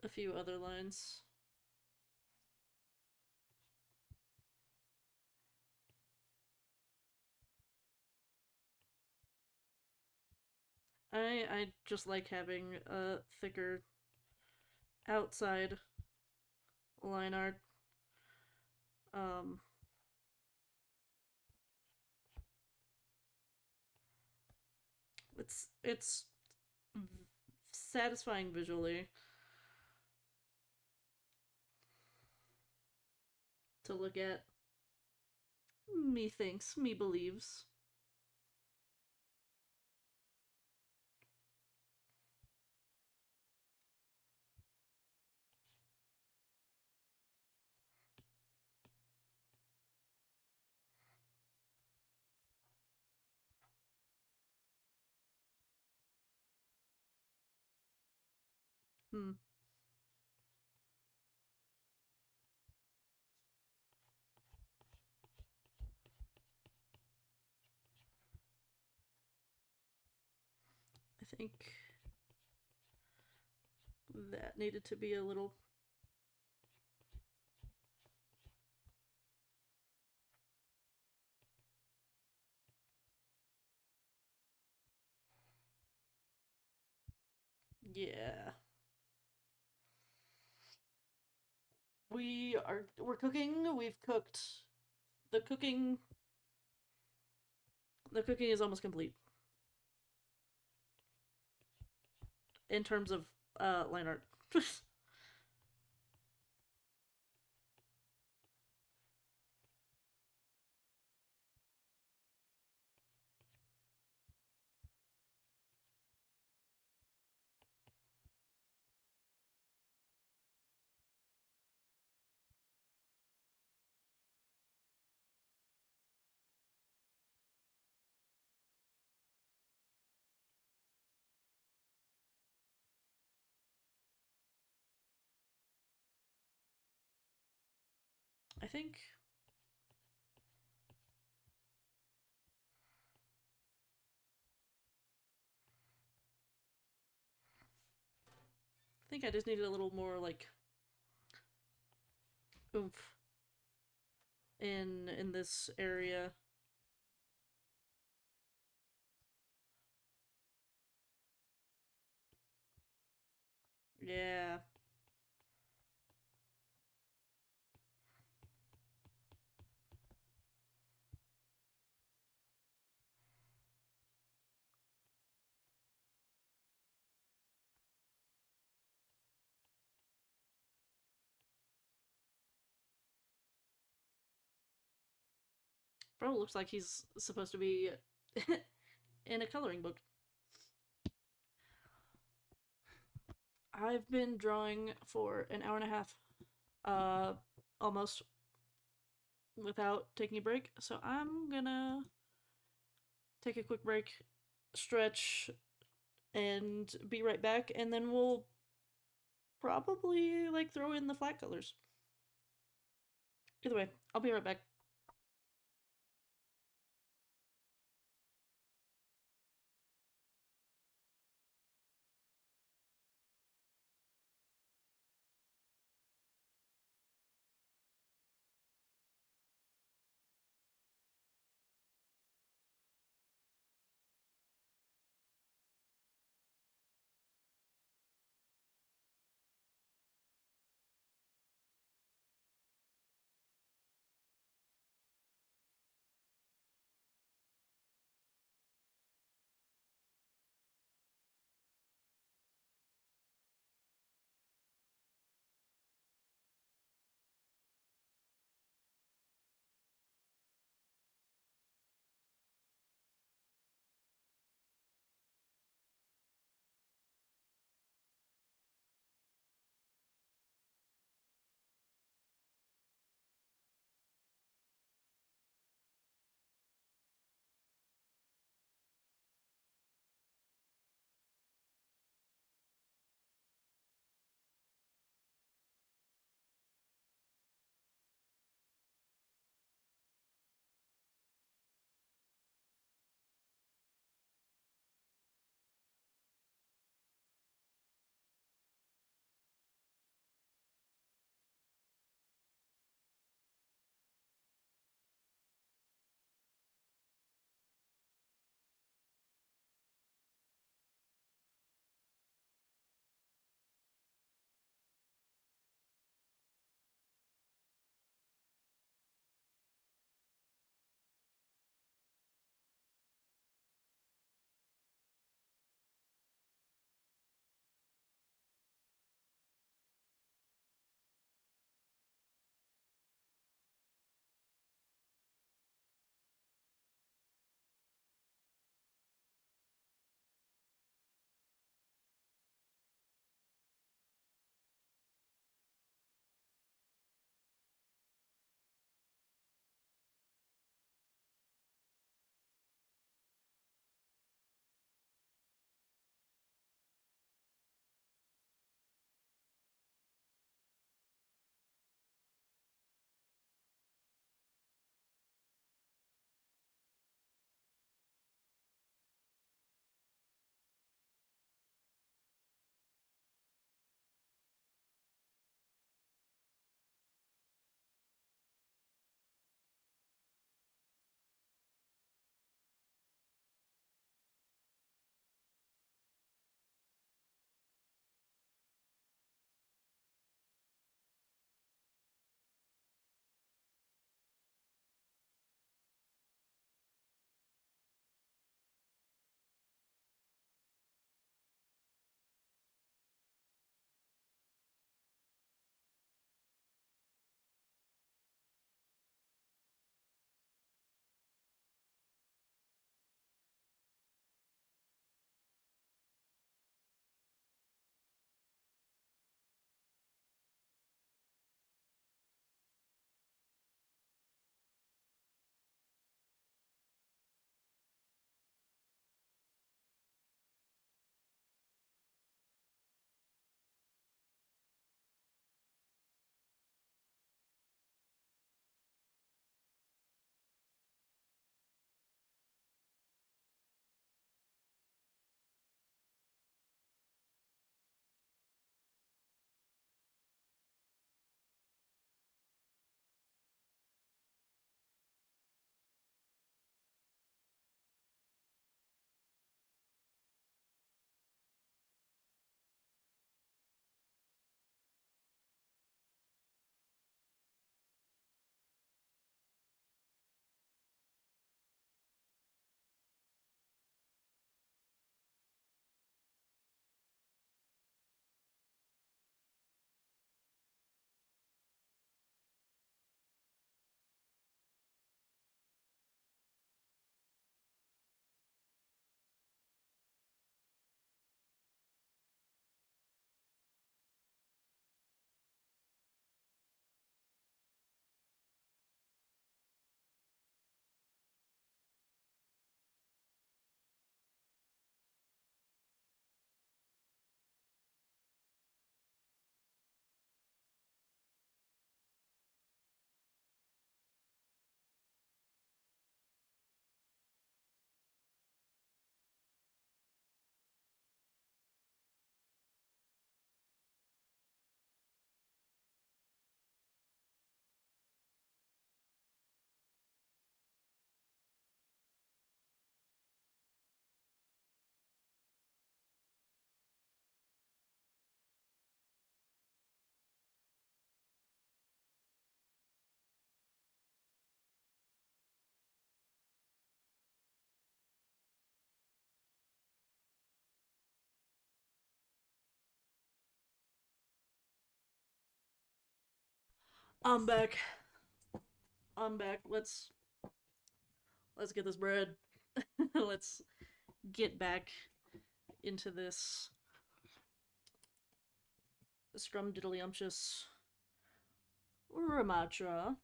a few other lines. I just like having thicker outside line art. Um, it's satisfying visually to look at. Me thinks, me believes. Hmm. I think that needed to be a little. Yeah. We're cooking. We've cooked. The cooking the cooking is almost complete in terms of line art. I think I just needed a little more like oomph in this area. Yeah. Bro looks like he's supposed to be in a coloring book. I've been drawing for an hour and a half, uh, almost without taking a break. So I'm gonna take a quick break, stretch, and be right back. And then we'll probably like throw in the flat colors. Either way, I'll be right back. I'm back. I'm back. Let's get this bread. Let's get back into this scrumdiddlyumptious Ramattra,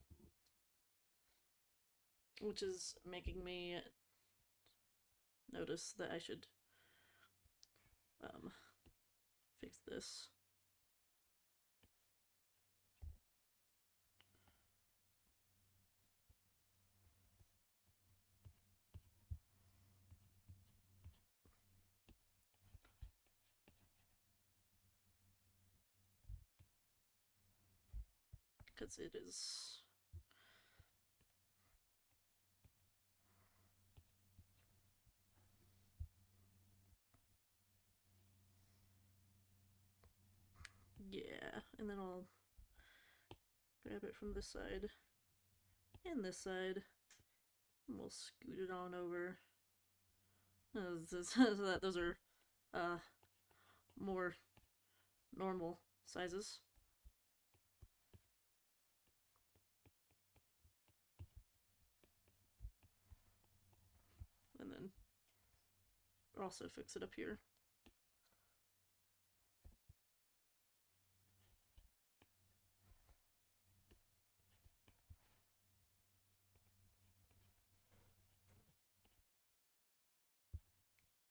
which is making me notice that I should um, fix this. Because it is. Yeah, and then I'll grab it from this side and this side, and we'll scoot it on over. Those are uh, more normal sizes. And then also fix it up here.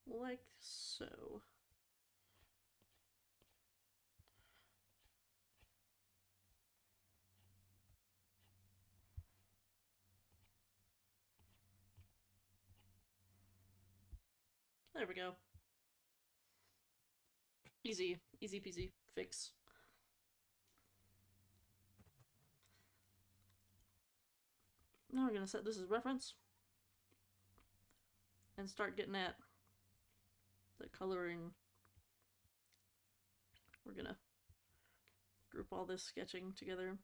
Like so. There we go. Easy, easy peasy fix. Now we're gonna set this as reference and start getting at the coloring. We're gonna group all this sketching together.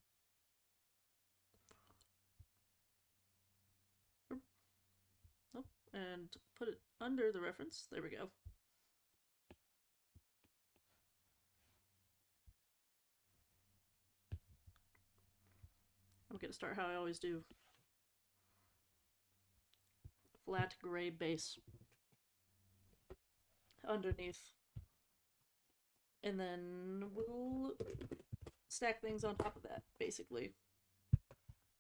Oh, and put it under the reference. There we go. I'm gonna start how I always do. Flat gray base underneath. And then we'll stack things on top of that, basically.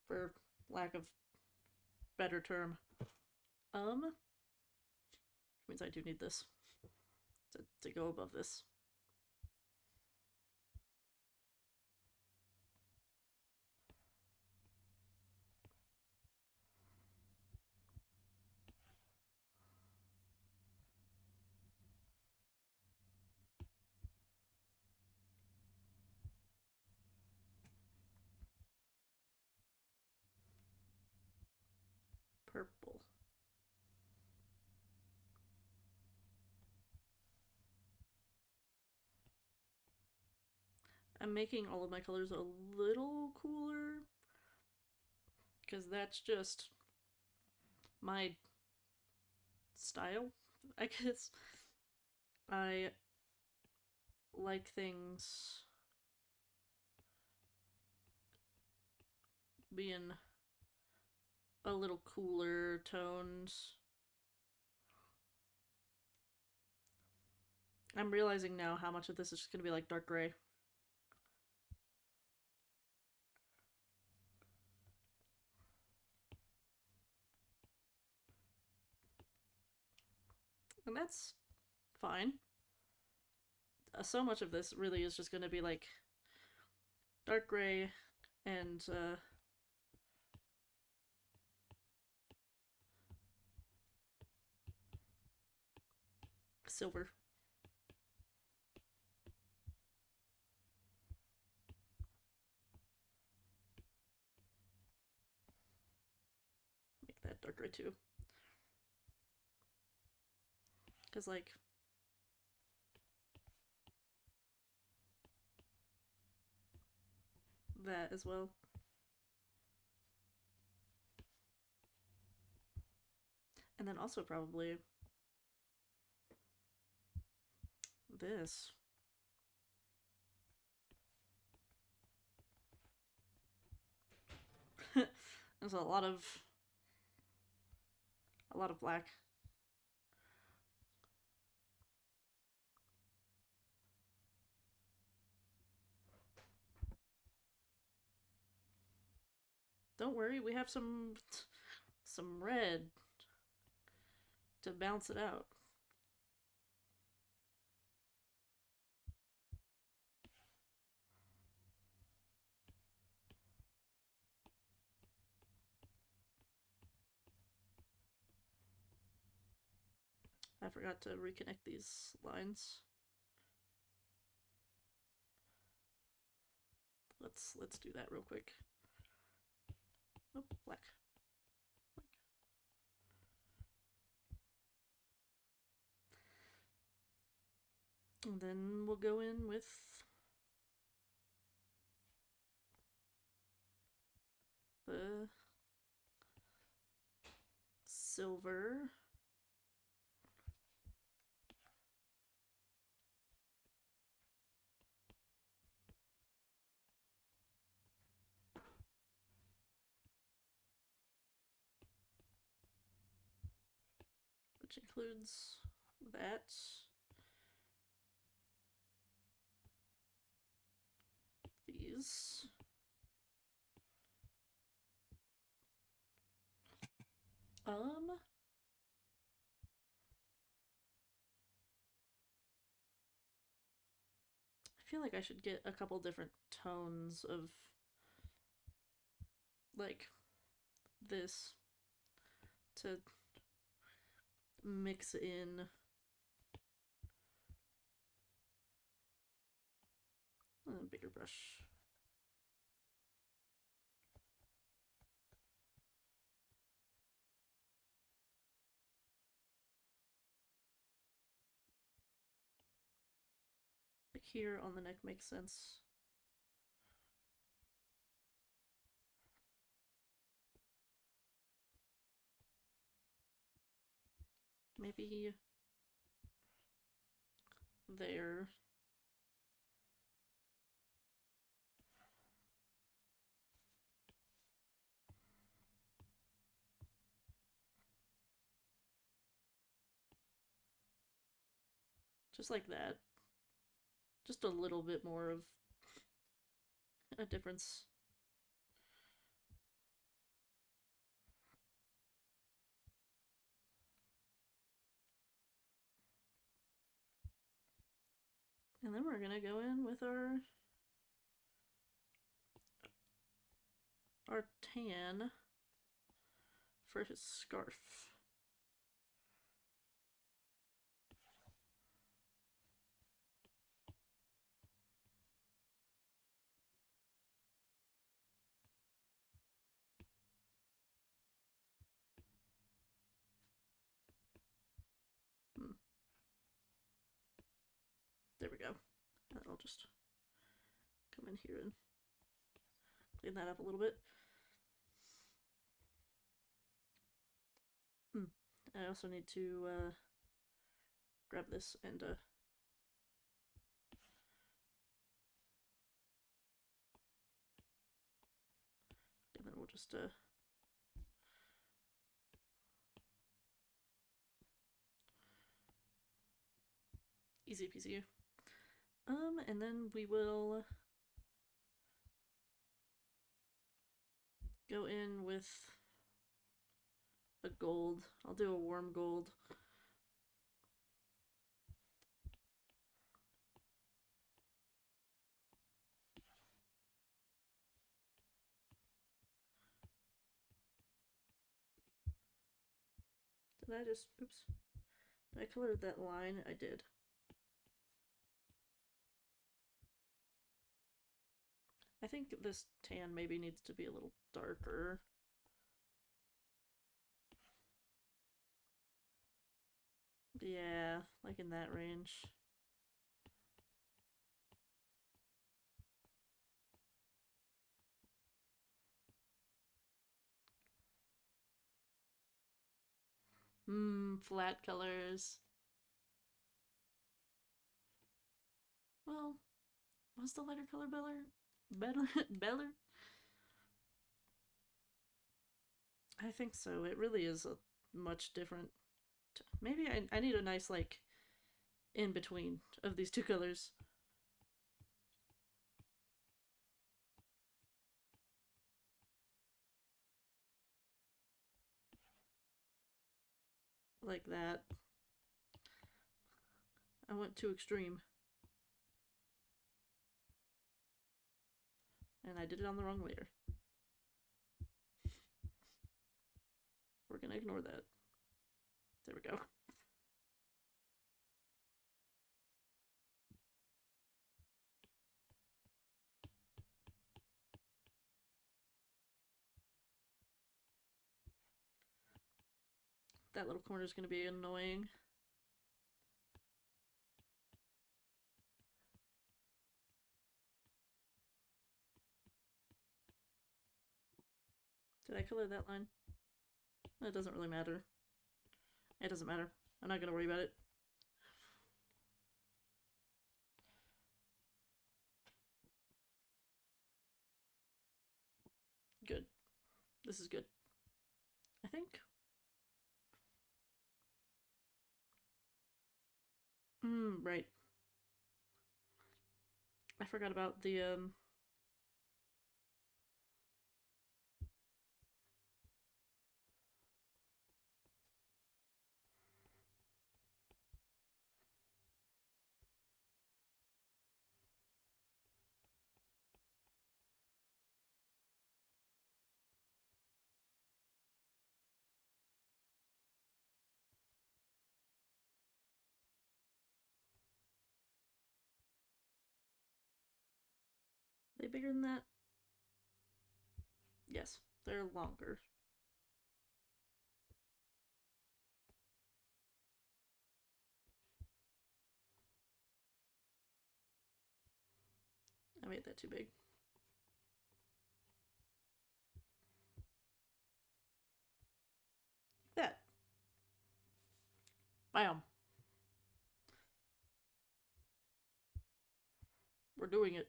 For lack of better term. Which means I do need this to go above this. Purple. I'm making all of my colors a little cooler because that's just my style, I guess. I like things being a little cooler tones. I'm realizing now how much of this is just going to be like dark gray. And that's fine. So much of this really is just going to be like dark gray and silver. Make that dark gray too. Because, like, that as well. And then also probably this. There's a lot of black. Don't worry, we have some red to bounce it out. I forgot to reconnect these lines. Let's do that real quick. Oh, black. And then we'll go in with the silver. Which includes that. These. I feel like I should get a couple different tones of like this to mix in. A bigger brush. Like here on the neck makes sense. Maybe there. Just like that. Just a little bit more of a difference. And then we're gonna go in with our tan for his scarf. Hmm. There we go. And I'll just come in here and clean that up a little bit. I also need to grab this and then we'll just easy peasy. And then we will go in with a gold. I'll do a warm gold. Did I just, oops. Did I color that line? I did. I think this tan maybe needs to be a little darker. Yeah, like in that range. Flat colors. Well, was the lighter color better? Better? Better? I think so. It really is a much different. Maybe I need a nice, like, in between of these two colors. Like that. I went too extreme. And I did it on the wrong layer. We're gonna ignore that. There we go. That little corner is gonna be annoying. Did I color that line? It doesn't really matter. It doesn't matter. I'm not gonna worry about it. Good. This is good. I think. Right. I forgot about the. Are they bigger than that? Yes, they're longer. I made that too big. That. Bam. We're doing it.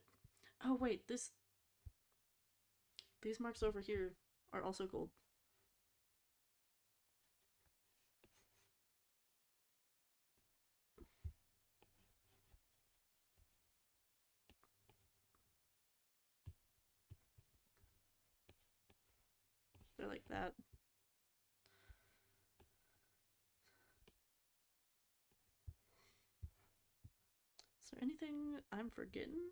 Oh wait, these marks over here are also gold. They're like that. Is there anything I'm forgetting?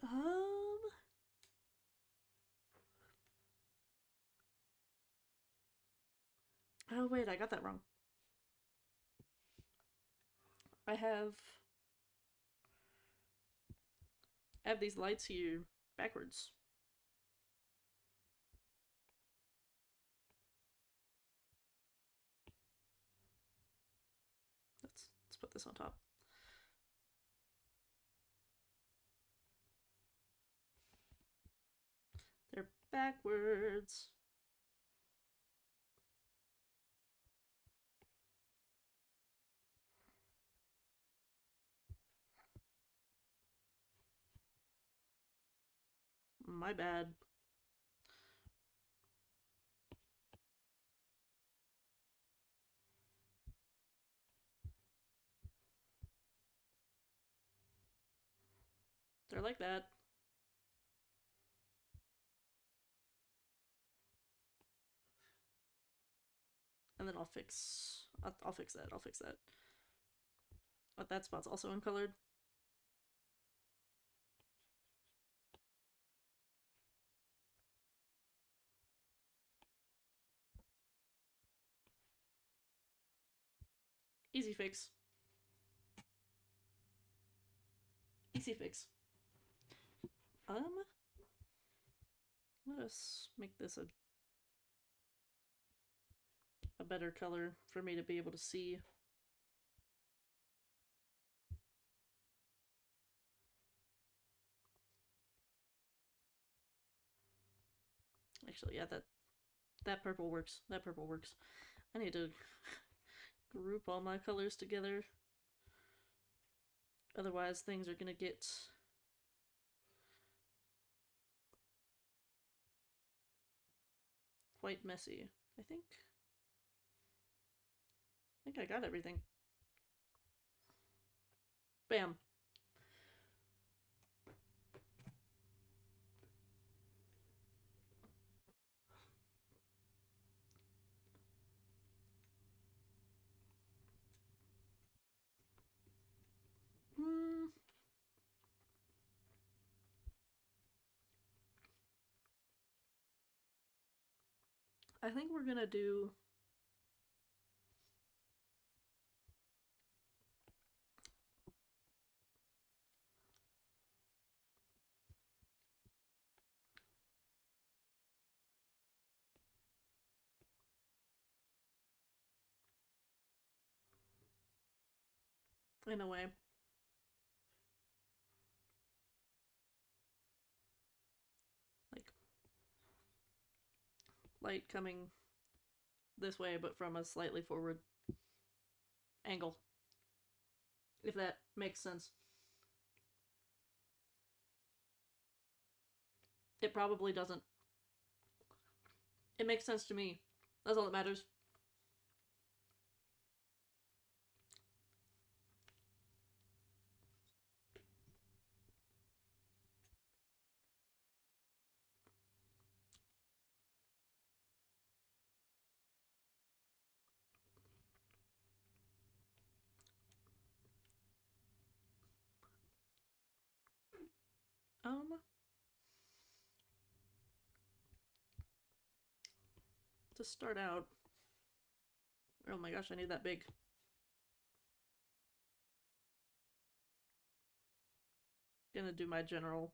Um. Oh wait, I got that wrong. I have these lights here backwards. Let's put this on top. They're backwards. My bad. They're like that. And then I'll fix that. I'll fix that. But that spot's also uncolored. Easy fix. Easy fix. Let us make this a better color for me to be able to see. Actually, yeah, that purple works. That purple works. I need to group all my colors together. Otherwise, things are gonna get quite messy. I think I got everything. Bam. Hmm. I think we're gonna do. In a way, like light coming this way, but from a slightly forward angle, if that makes sense. It probably doesn't. It makes sense to me. That's all that matters. Um, to start out. Oh my gosh, I need that big. Gonna do my general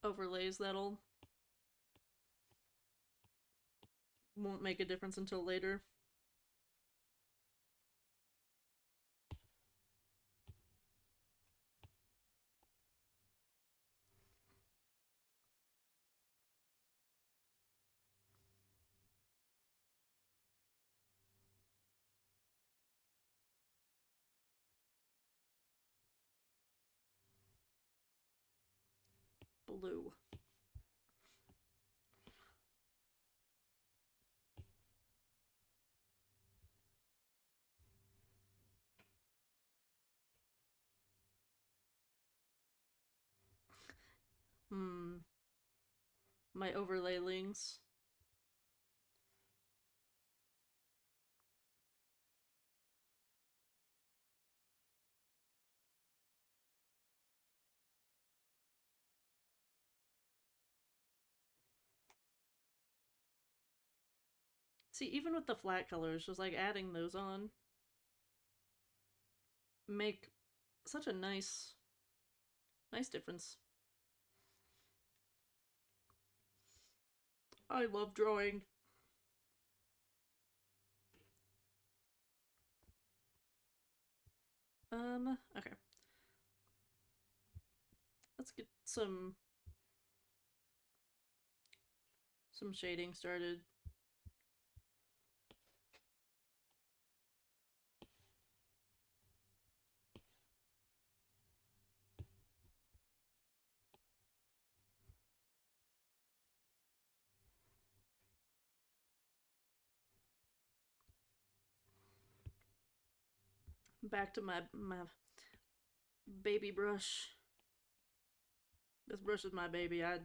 overlays that'll won't make a difference until later. Blue. Hmm. My overlay links. See, even with the flat colors, just like adding those on, make such a nice difference. I love drawing. Okay. Let's get some shading started. Back to my baby brush. This brush is my baby. I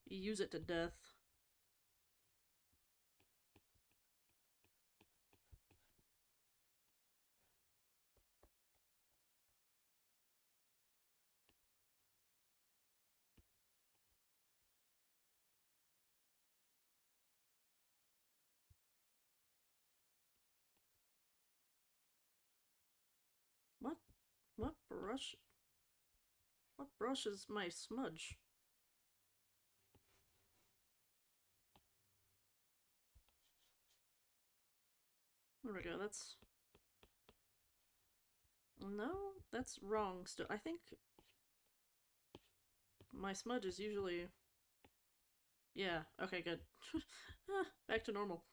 use it to death. What? What brush? What brush is my smudge? There we go. That's no, that's wrong. Still, I think my smudge is usually yeah. Okay, good. Back to normal.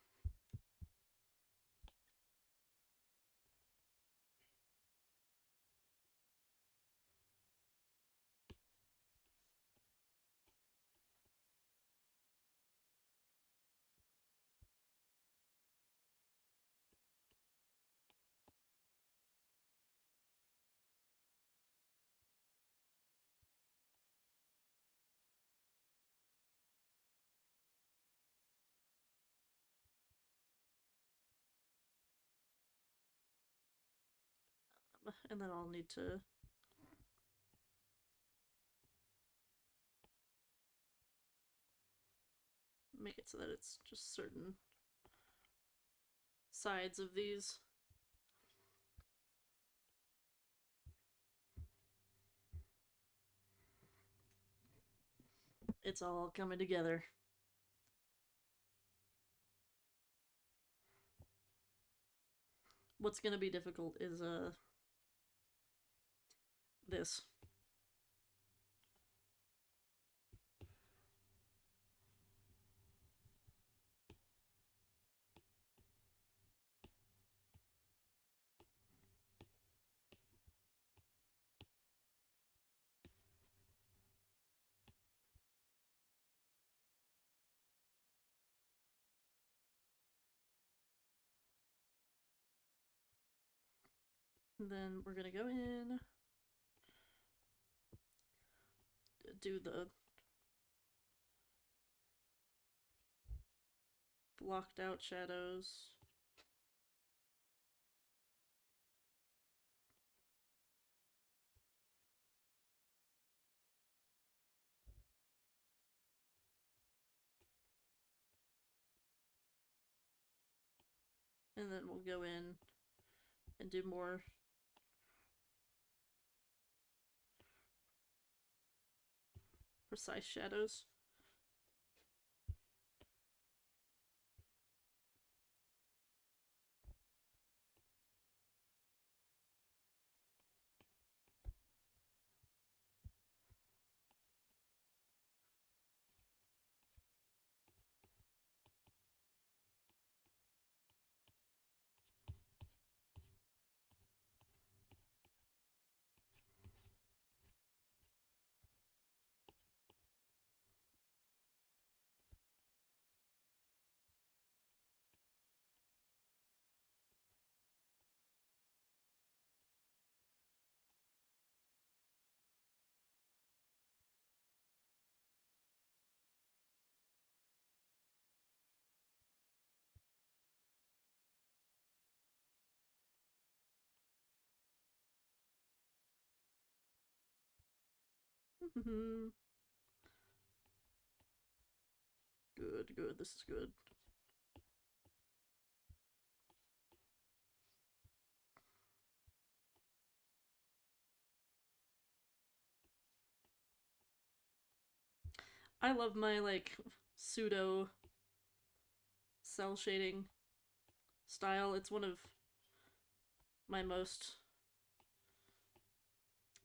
And then I'll need to make it so that it's just certain sides of these. It's all coming together. What's gonna be difficult is this. And then we're gonna go in, do the blocked out shadows. And then we'll go in and do more precise shadows. Good, good. This is good. I love my like pseudo cell shading style. It's one of my most.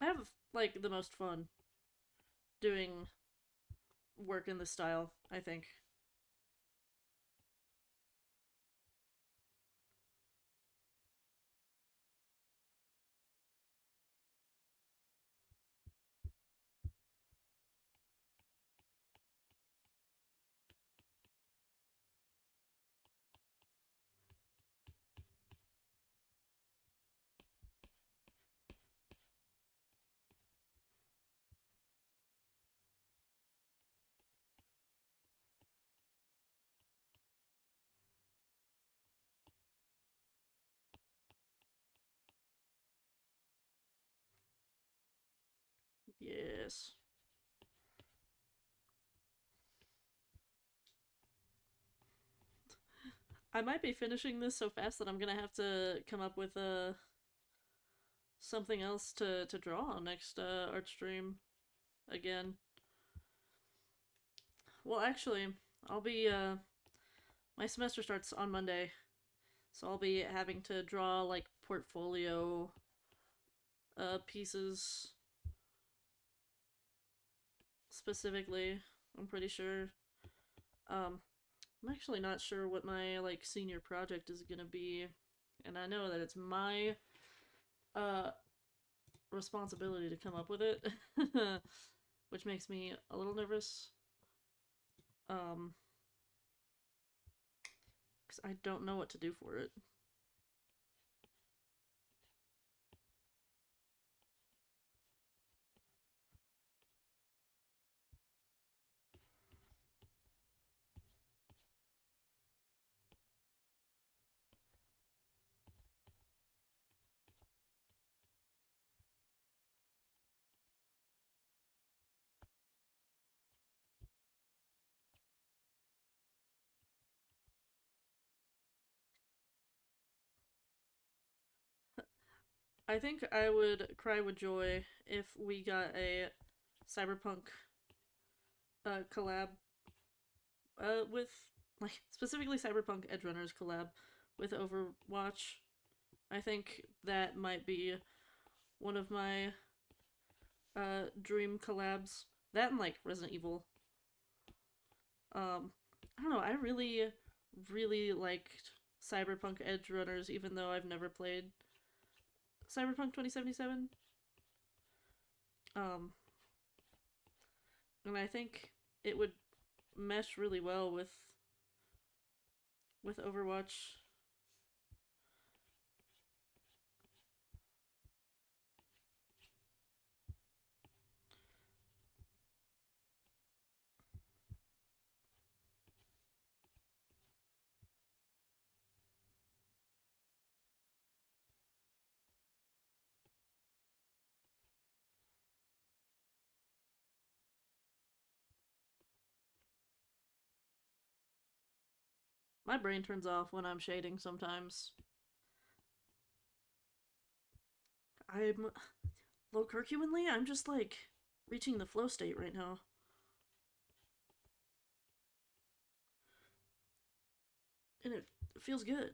I have like the most fun doing work in this style, I think. Yes. I might be finishing this so fast that I'm gonna have to come up with something else to draw on next art stream again. Well, actually, I'll be my semester starts on Monday, so I'll be having to draw like portfolio pieces specifically. I'm pretty sure. I'm actually not sure what my like senior project is gonna be, and I know that it's my uh responsibility to come up with it, which makes me a little nervous. Um, because I don't know what to do for it. I think I would cry with joy if we got a cyberpunk collab with like specifically cyberpunk edgerunners collab with Overwatch. I think that might be one of my dream collabs. That and like Resident Evil. um I don't know, I really liked cyberpunk edgerunners even though I've never played Cyberpunk 2077. um and I think it would mesh really well with Overwatch. My brain turns off when I'm shading sometimes. I'm Locurcuinly, I'm just like reaching the flow state right now. And it feels good.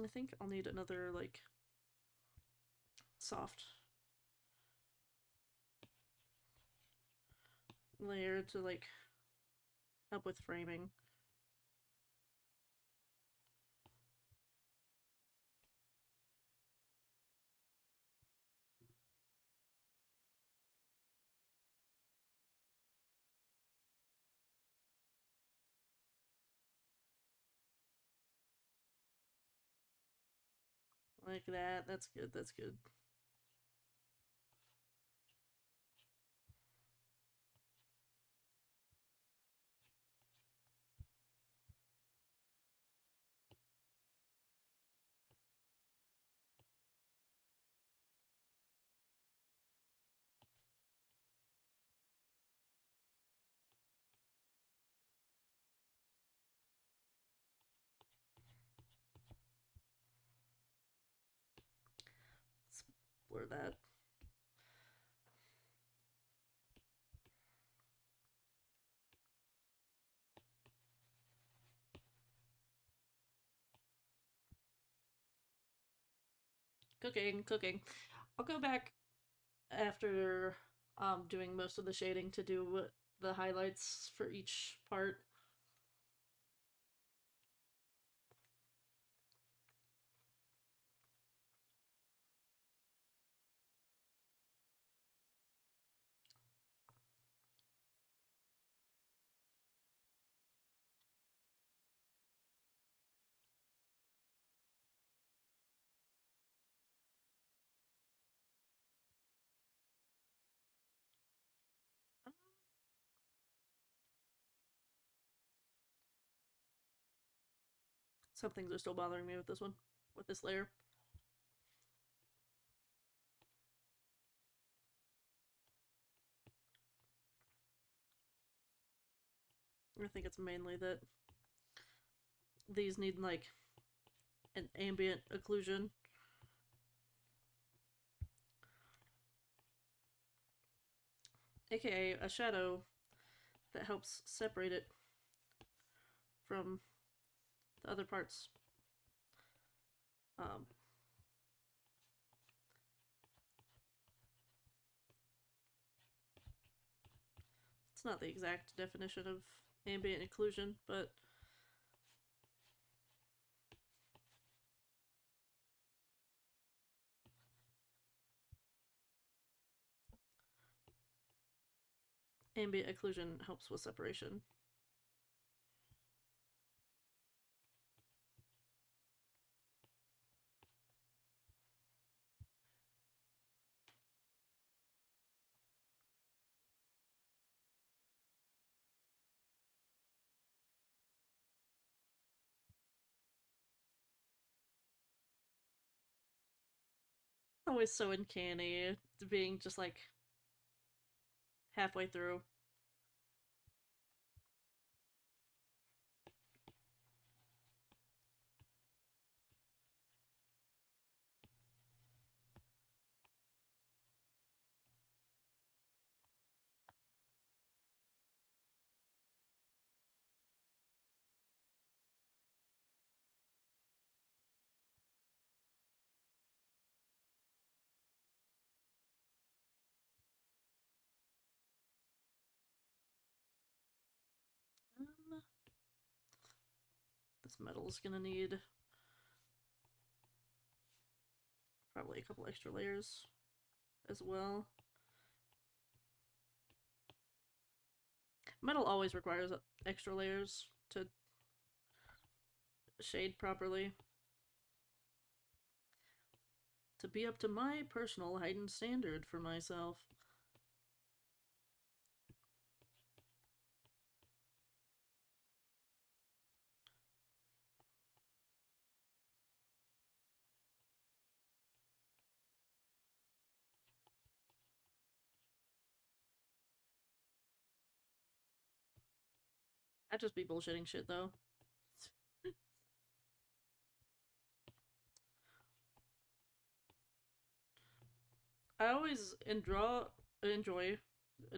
I think I'll need another like soft layer to like help with framing. Like that. That's good. That's good. Let's blur that. Cooking, cooking. I'll go back after doing most of the shading to do the highlights for each part. Some things are still bothering me with this one, with this layer. I think it's mainly that these need like an ambient occlusion. AKA a shadow that helps separate it from the other parts. Um, it's not the exact definition of ambient occlusion, but ambient occlusion helps with separation. always so uncanny being just like halfway through. Um, this metal is gonna need probably a couple extra layers as well. Metal always requires extra layers to shade properly. To be up to my personal heightened standard for myself. I'd just be bullshitting shit though. I always enjoy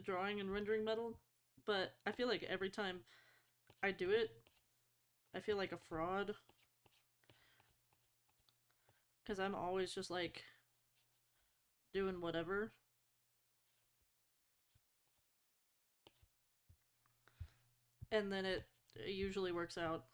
drawing and rendering metal, but I feel like every time I do it, I feel like a fraud because I'm always just like doing whatever, and then it usually works out.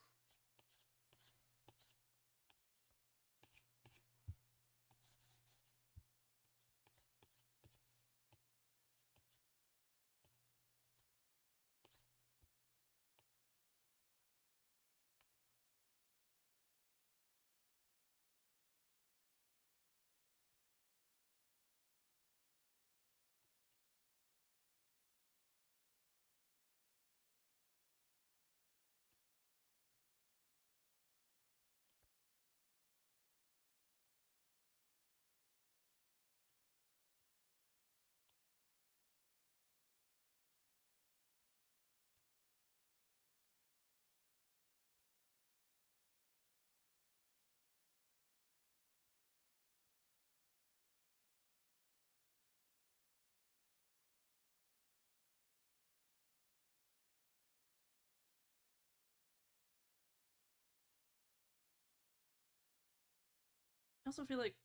I also feel like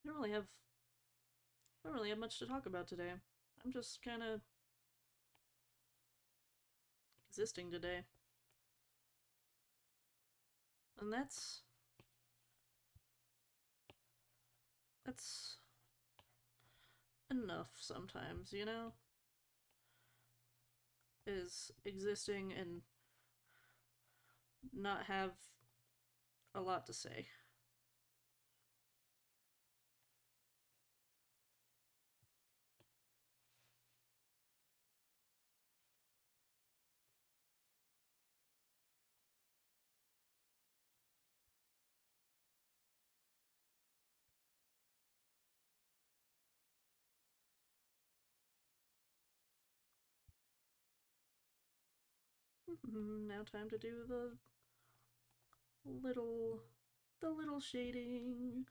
I don't really have much to talk about today. I'm just kind of existing today, and that's enough sometimes, you know? Is existing and not have a lot to say. Now time to do little the little shading.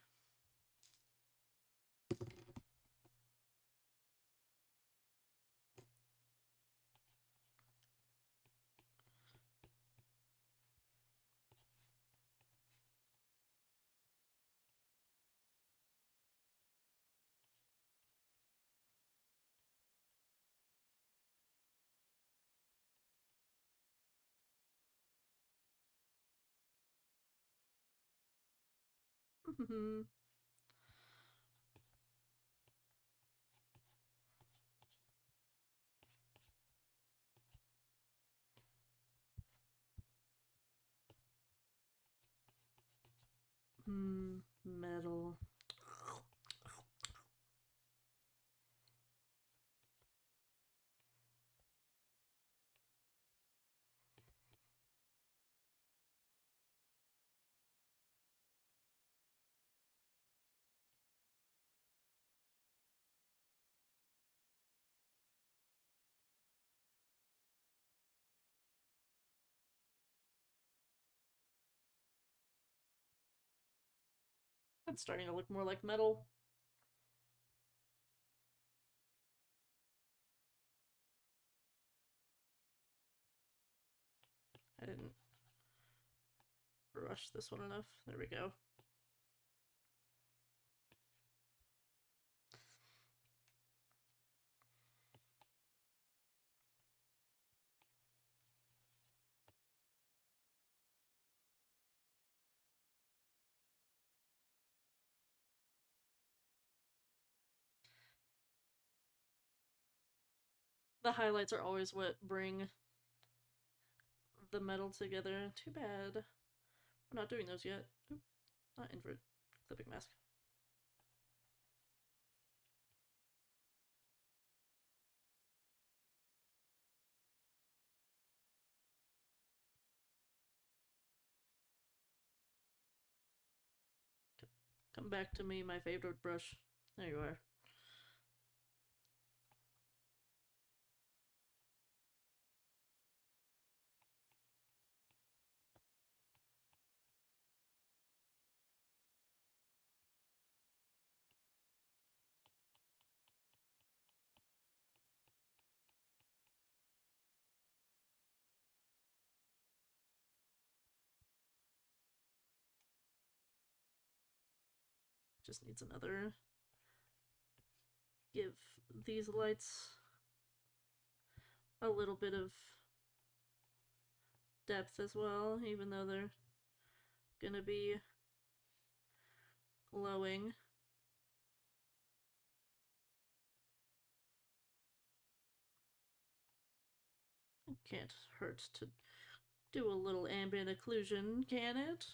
Metal. That's starting to look more like metal. I didn't brush this one enough. There we go. The highlights are always what bring the metal together. Too bad. We're not doing those yet. Oop, not invert clipping mask. Come back to me, my favorite brush. There you are. Just needs another. Give these lights a little bit of depth as well, even though they're gonna be glowing. It can't hurt to do a little ambient occlusion, can it?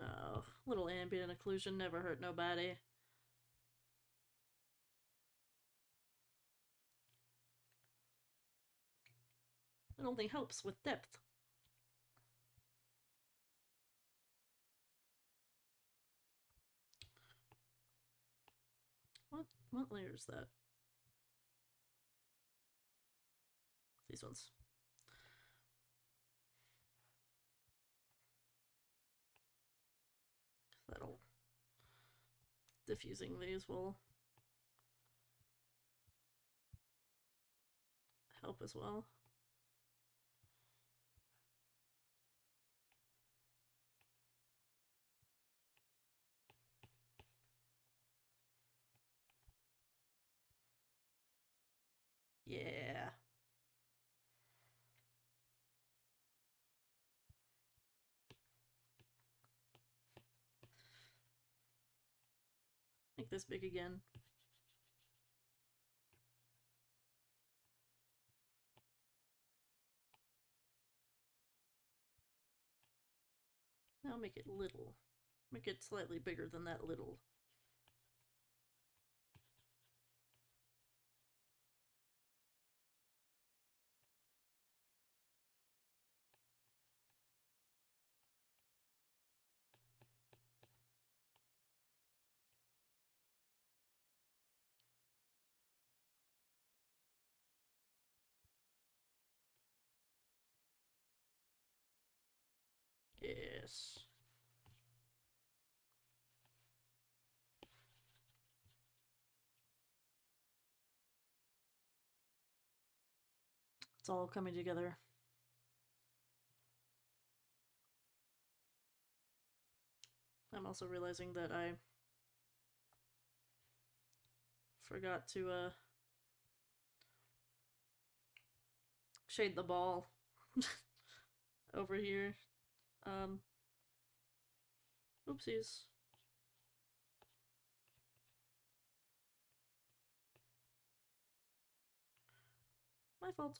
No, little ambient occlusion never hurt nobody. It only helps with depth. What layer is that? These ones. That'll diffusing these will help as well. Yeah. Make this big again. Now make it little. Make it slightly bigger than that little. Yes. It's all coming together. I'm also realizing that I forgot to shade the ball over here. Oopsies. My fault.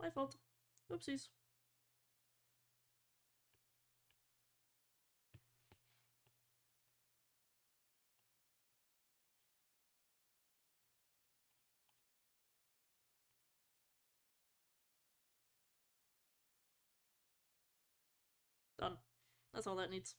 My fault. Oopsies. Done. That's all that needs.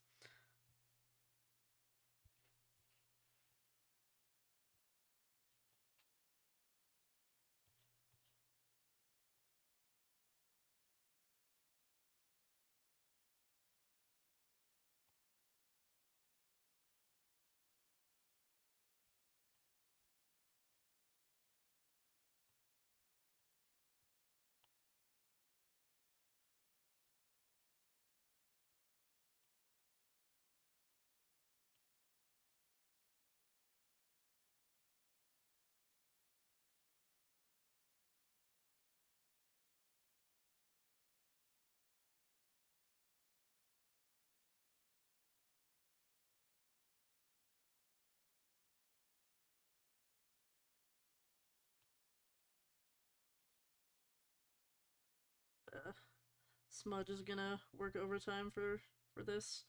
Smudge is gonna work overtime for this.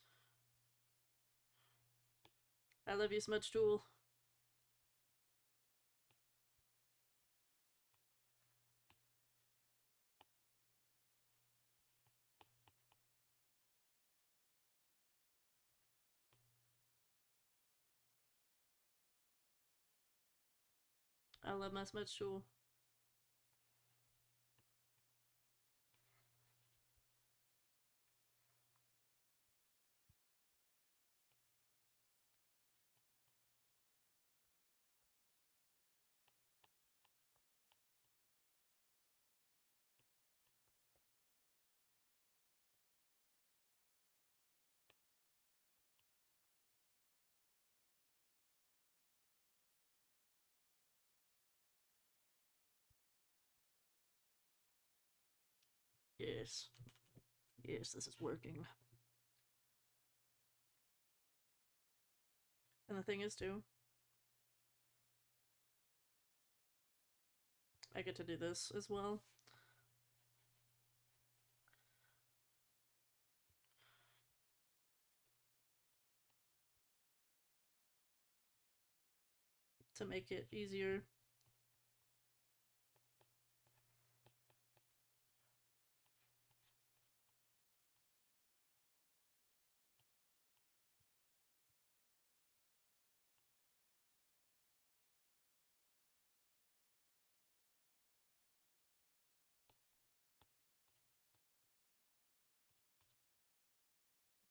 I love you, Smudge Tool. I love my Smudge Tool. Yes. Yes, this is working. And the thing is, too, I get to do this as well. To make it easier.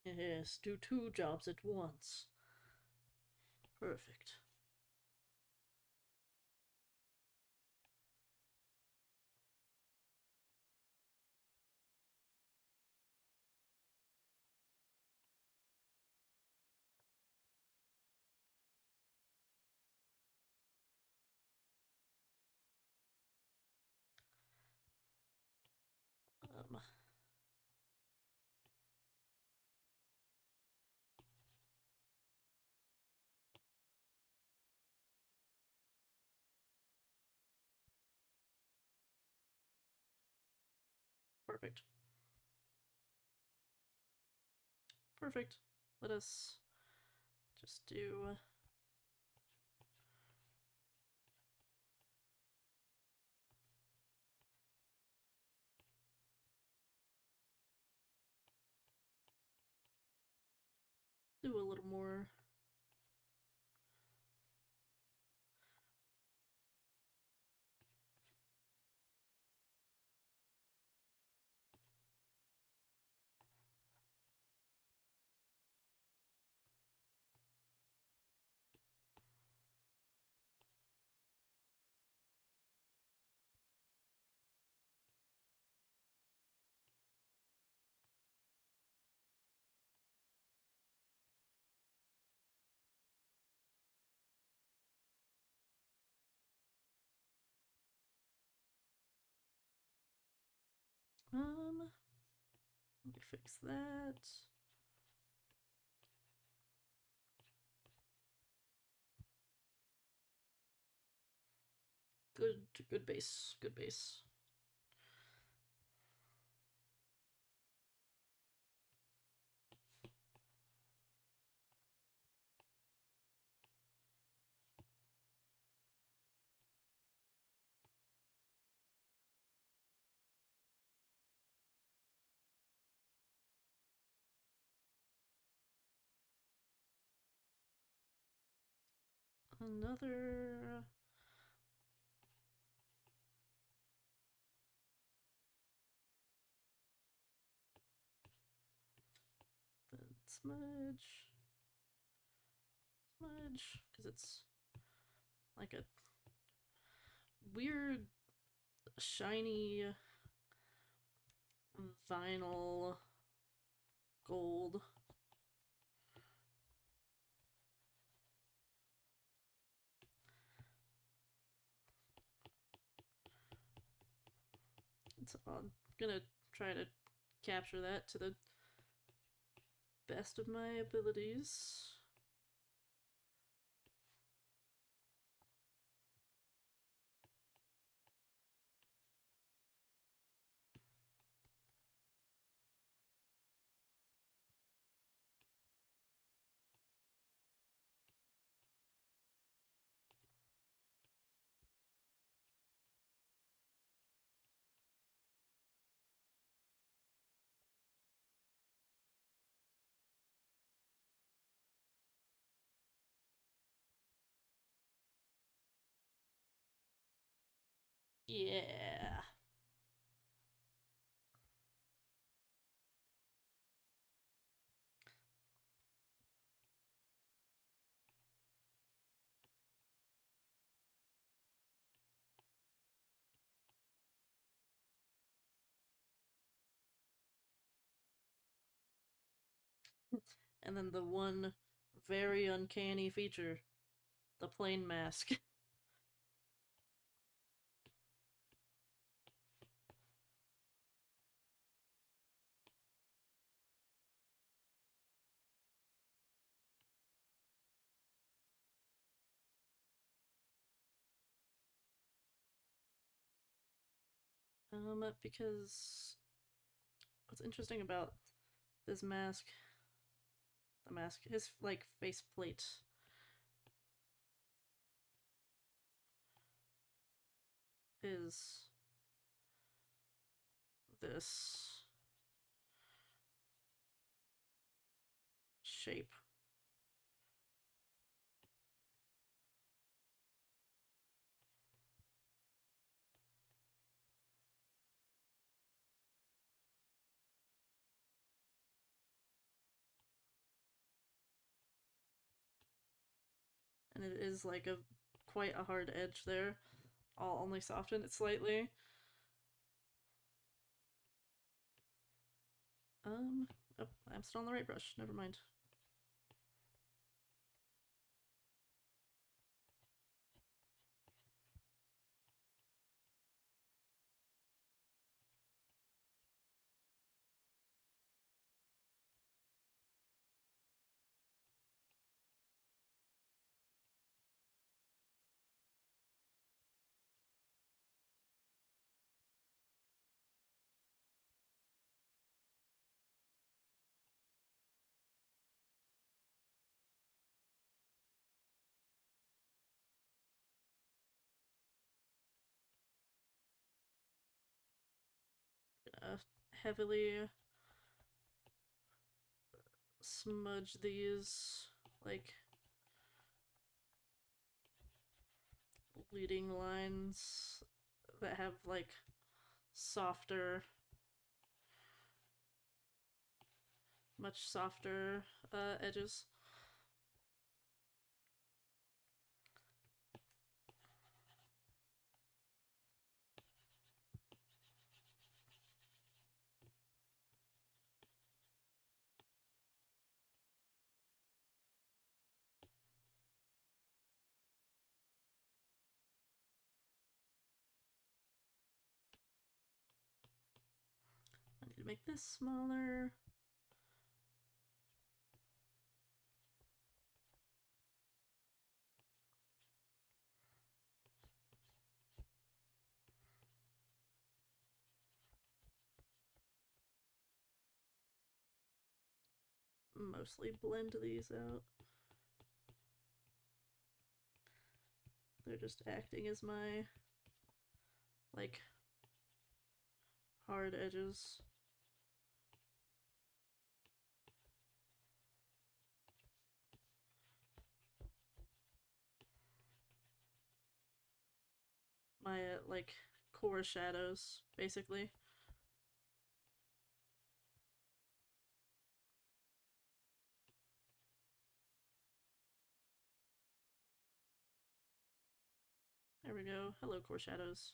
Yes, do 2 jobs at once. Perfect. Um, Perfect. Perfect. Let us just do a little more. Let me fix that. Good base. Good base. Another. Then smudge. Smudge. Because it's like a weird, shiny vinyl gold. So I'm gonna try to capture that to the best of my abilities. Yeah. And then the one very uncanny feature, the plane mask. Because what's interesting about this mask, the mask, his like faceplate is this shape. And it is like a quite a hard edge there. I'll only soften it slightly. Um, oh, I'm still on the right brush. Never mind. Heavily smudge these like leading lines that have like softer, much softer edges. I need to make this smaller. Mostly blend these out. They're just acting as my like hard edges. My like core shadows, basically. There we go. Hello, core shadows.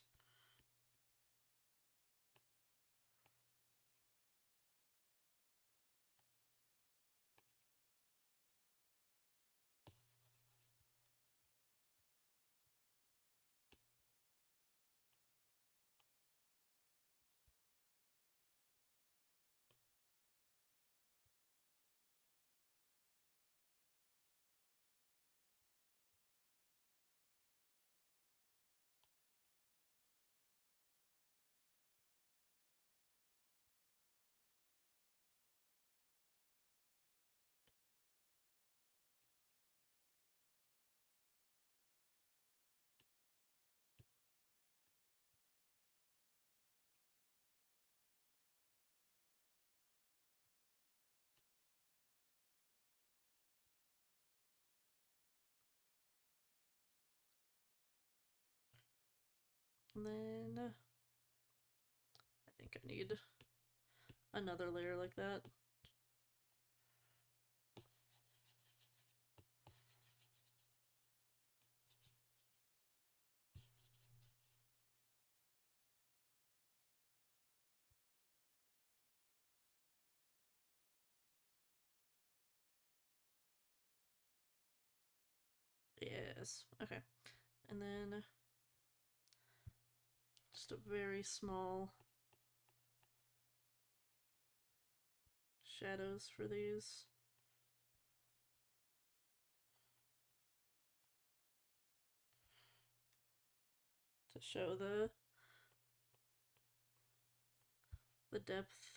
And then I think I need another layer like that. Yes. Okay. And then just a very small shadows for these. To show the depth.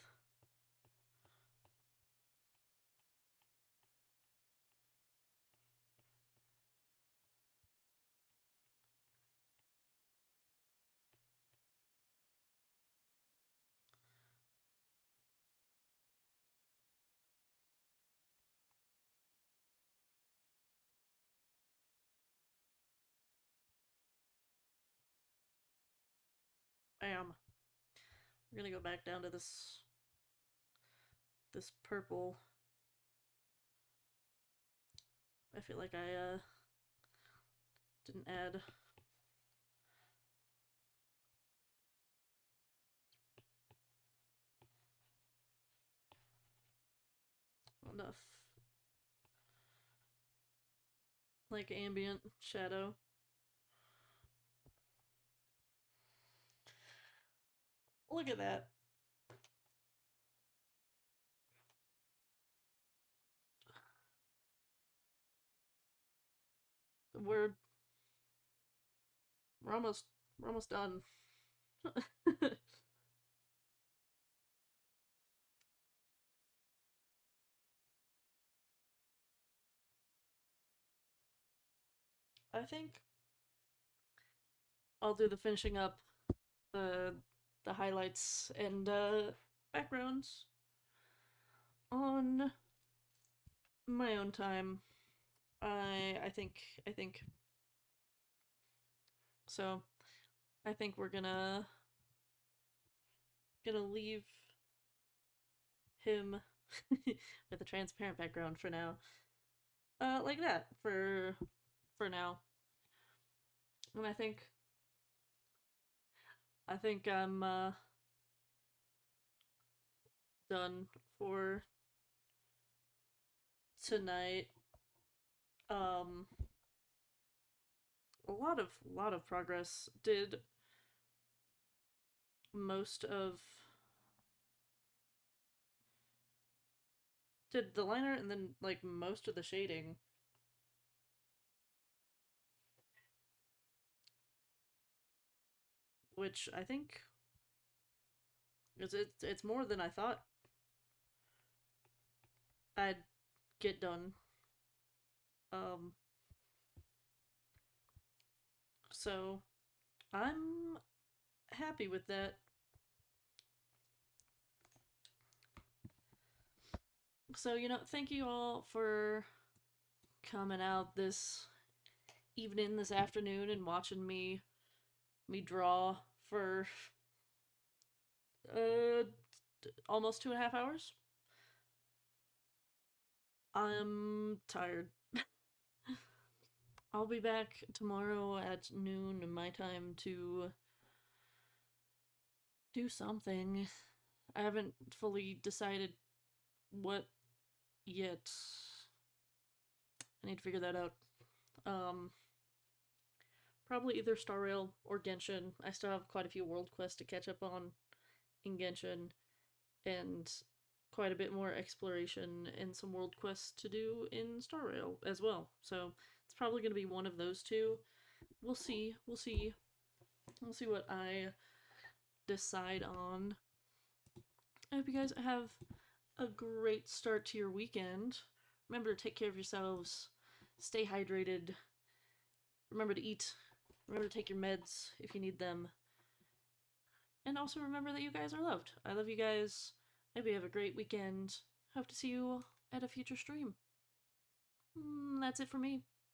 Bam. We're gonna go back down to this purple. I feel like I didn't add enough like ambient shadow. Look at that. We're we're almost we're almost done. I think I'll do the finishing up, the the highlights and backgrounds on my own time. I think so. I think we're gonna leave him with a transparent background for now. Like that for now. And I think I'm done for tonight. Um, a lot of progress. Most of did the liner and then like most of the shading, which I think it's more than I thought I'd get done. Um, so I'm happy with that. So, thank you all for coming out this evening, this afternoon, and watching me draw for uh almost 2.5 hours. I'm tired. I'll be back tomorrow at noon my time to do something. I haven't fully decided what yet. I need to figure that out. Um, Probably either Star Rail or Genshin. I still have quite a few world quests to catch up on in Genshin, and quite a bit more exploration and some world quests to do in Star Rail as well. So it's probably going to be one of those two. We'll see. We'll see. We'll see what I decide on. I hope you guys have a great start to your weekend. Remember to take care of yourselves, stay hydrated, remember to eat, remember to take your meds if you need them, and also remember that you guys are loved. I love you guys. I hope you have a great weekend. Hope to see you at a future stream. That's it for me.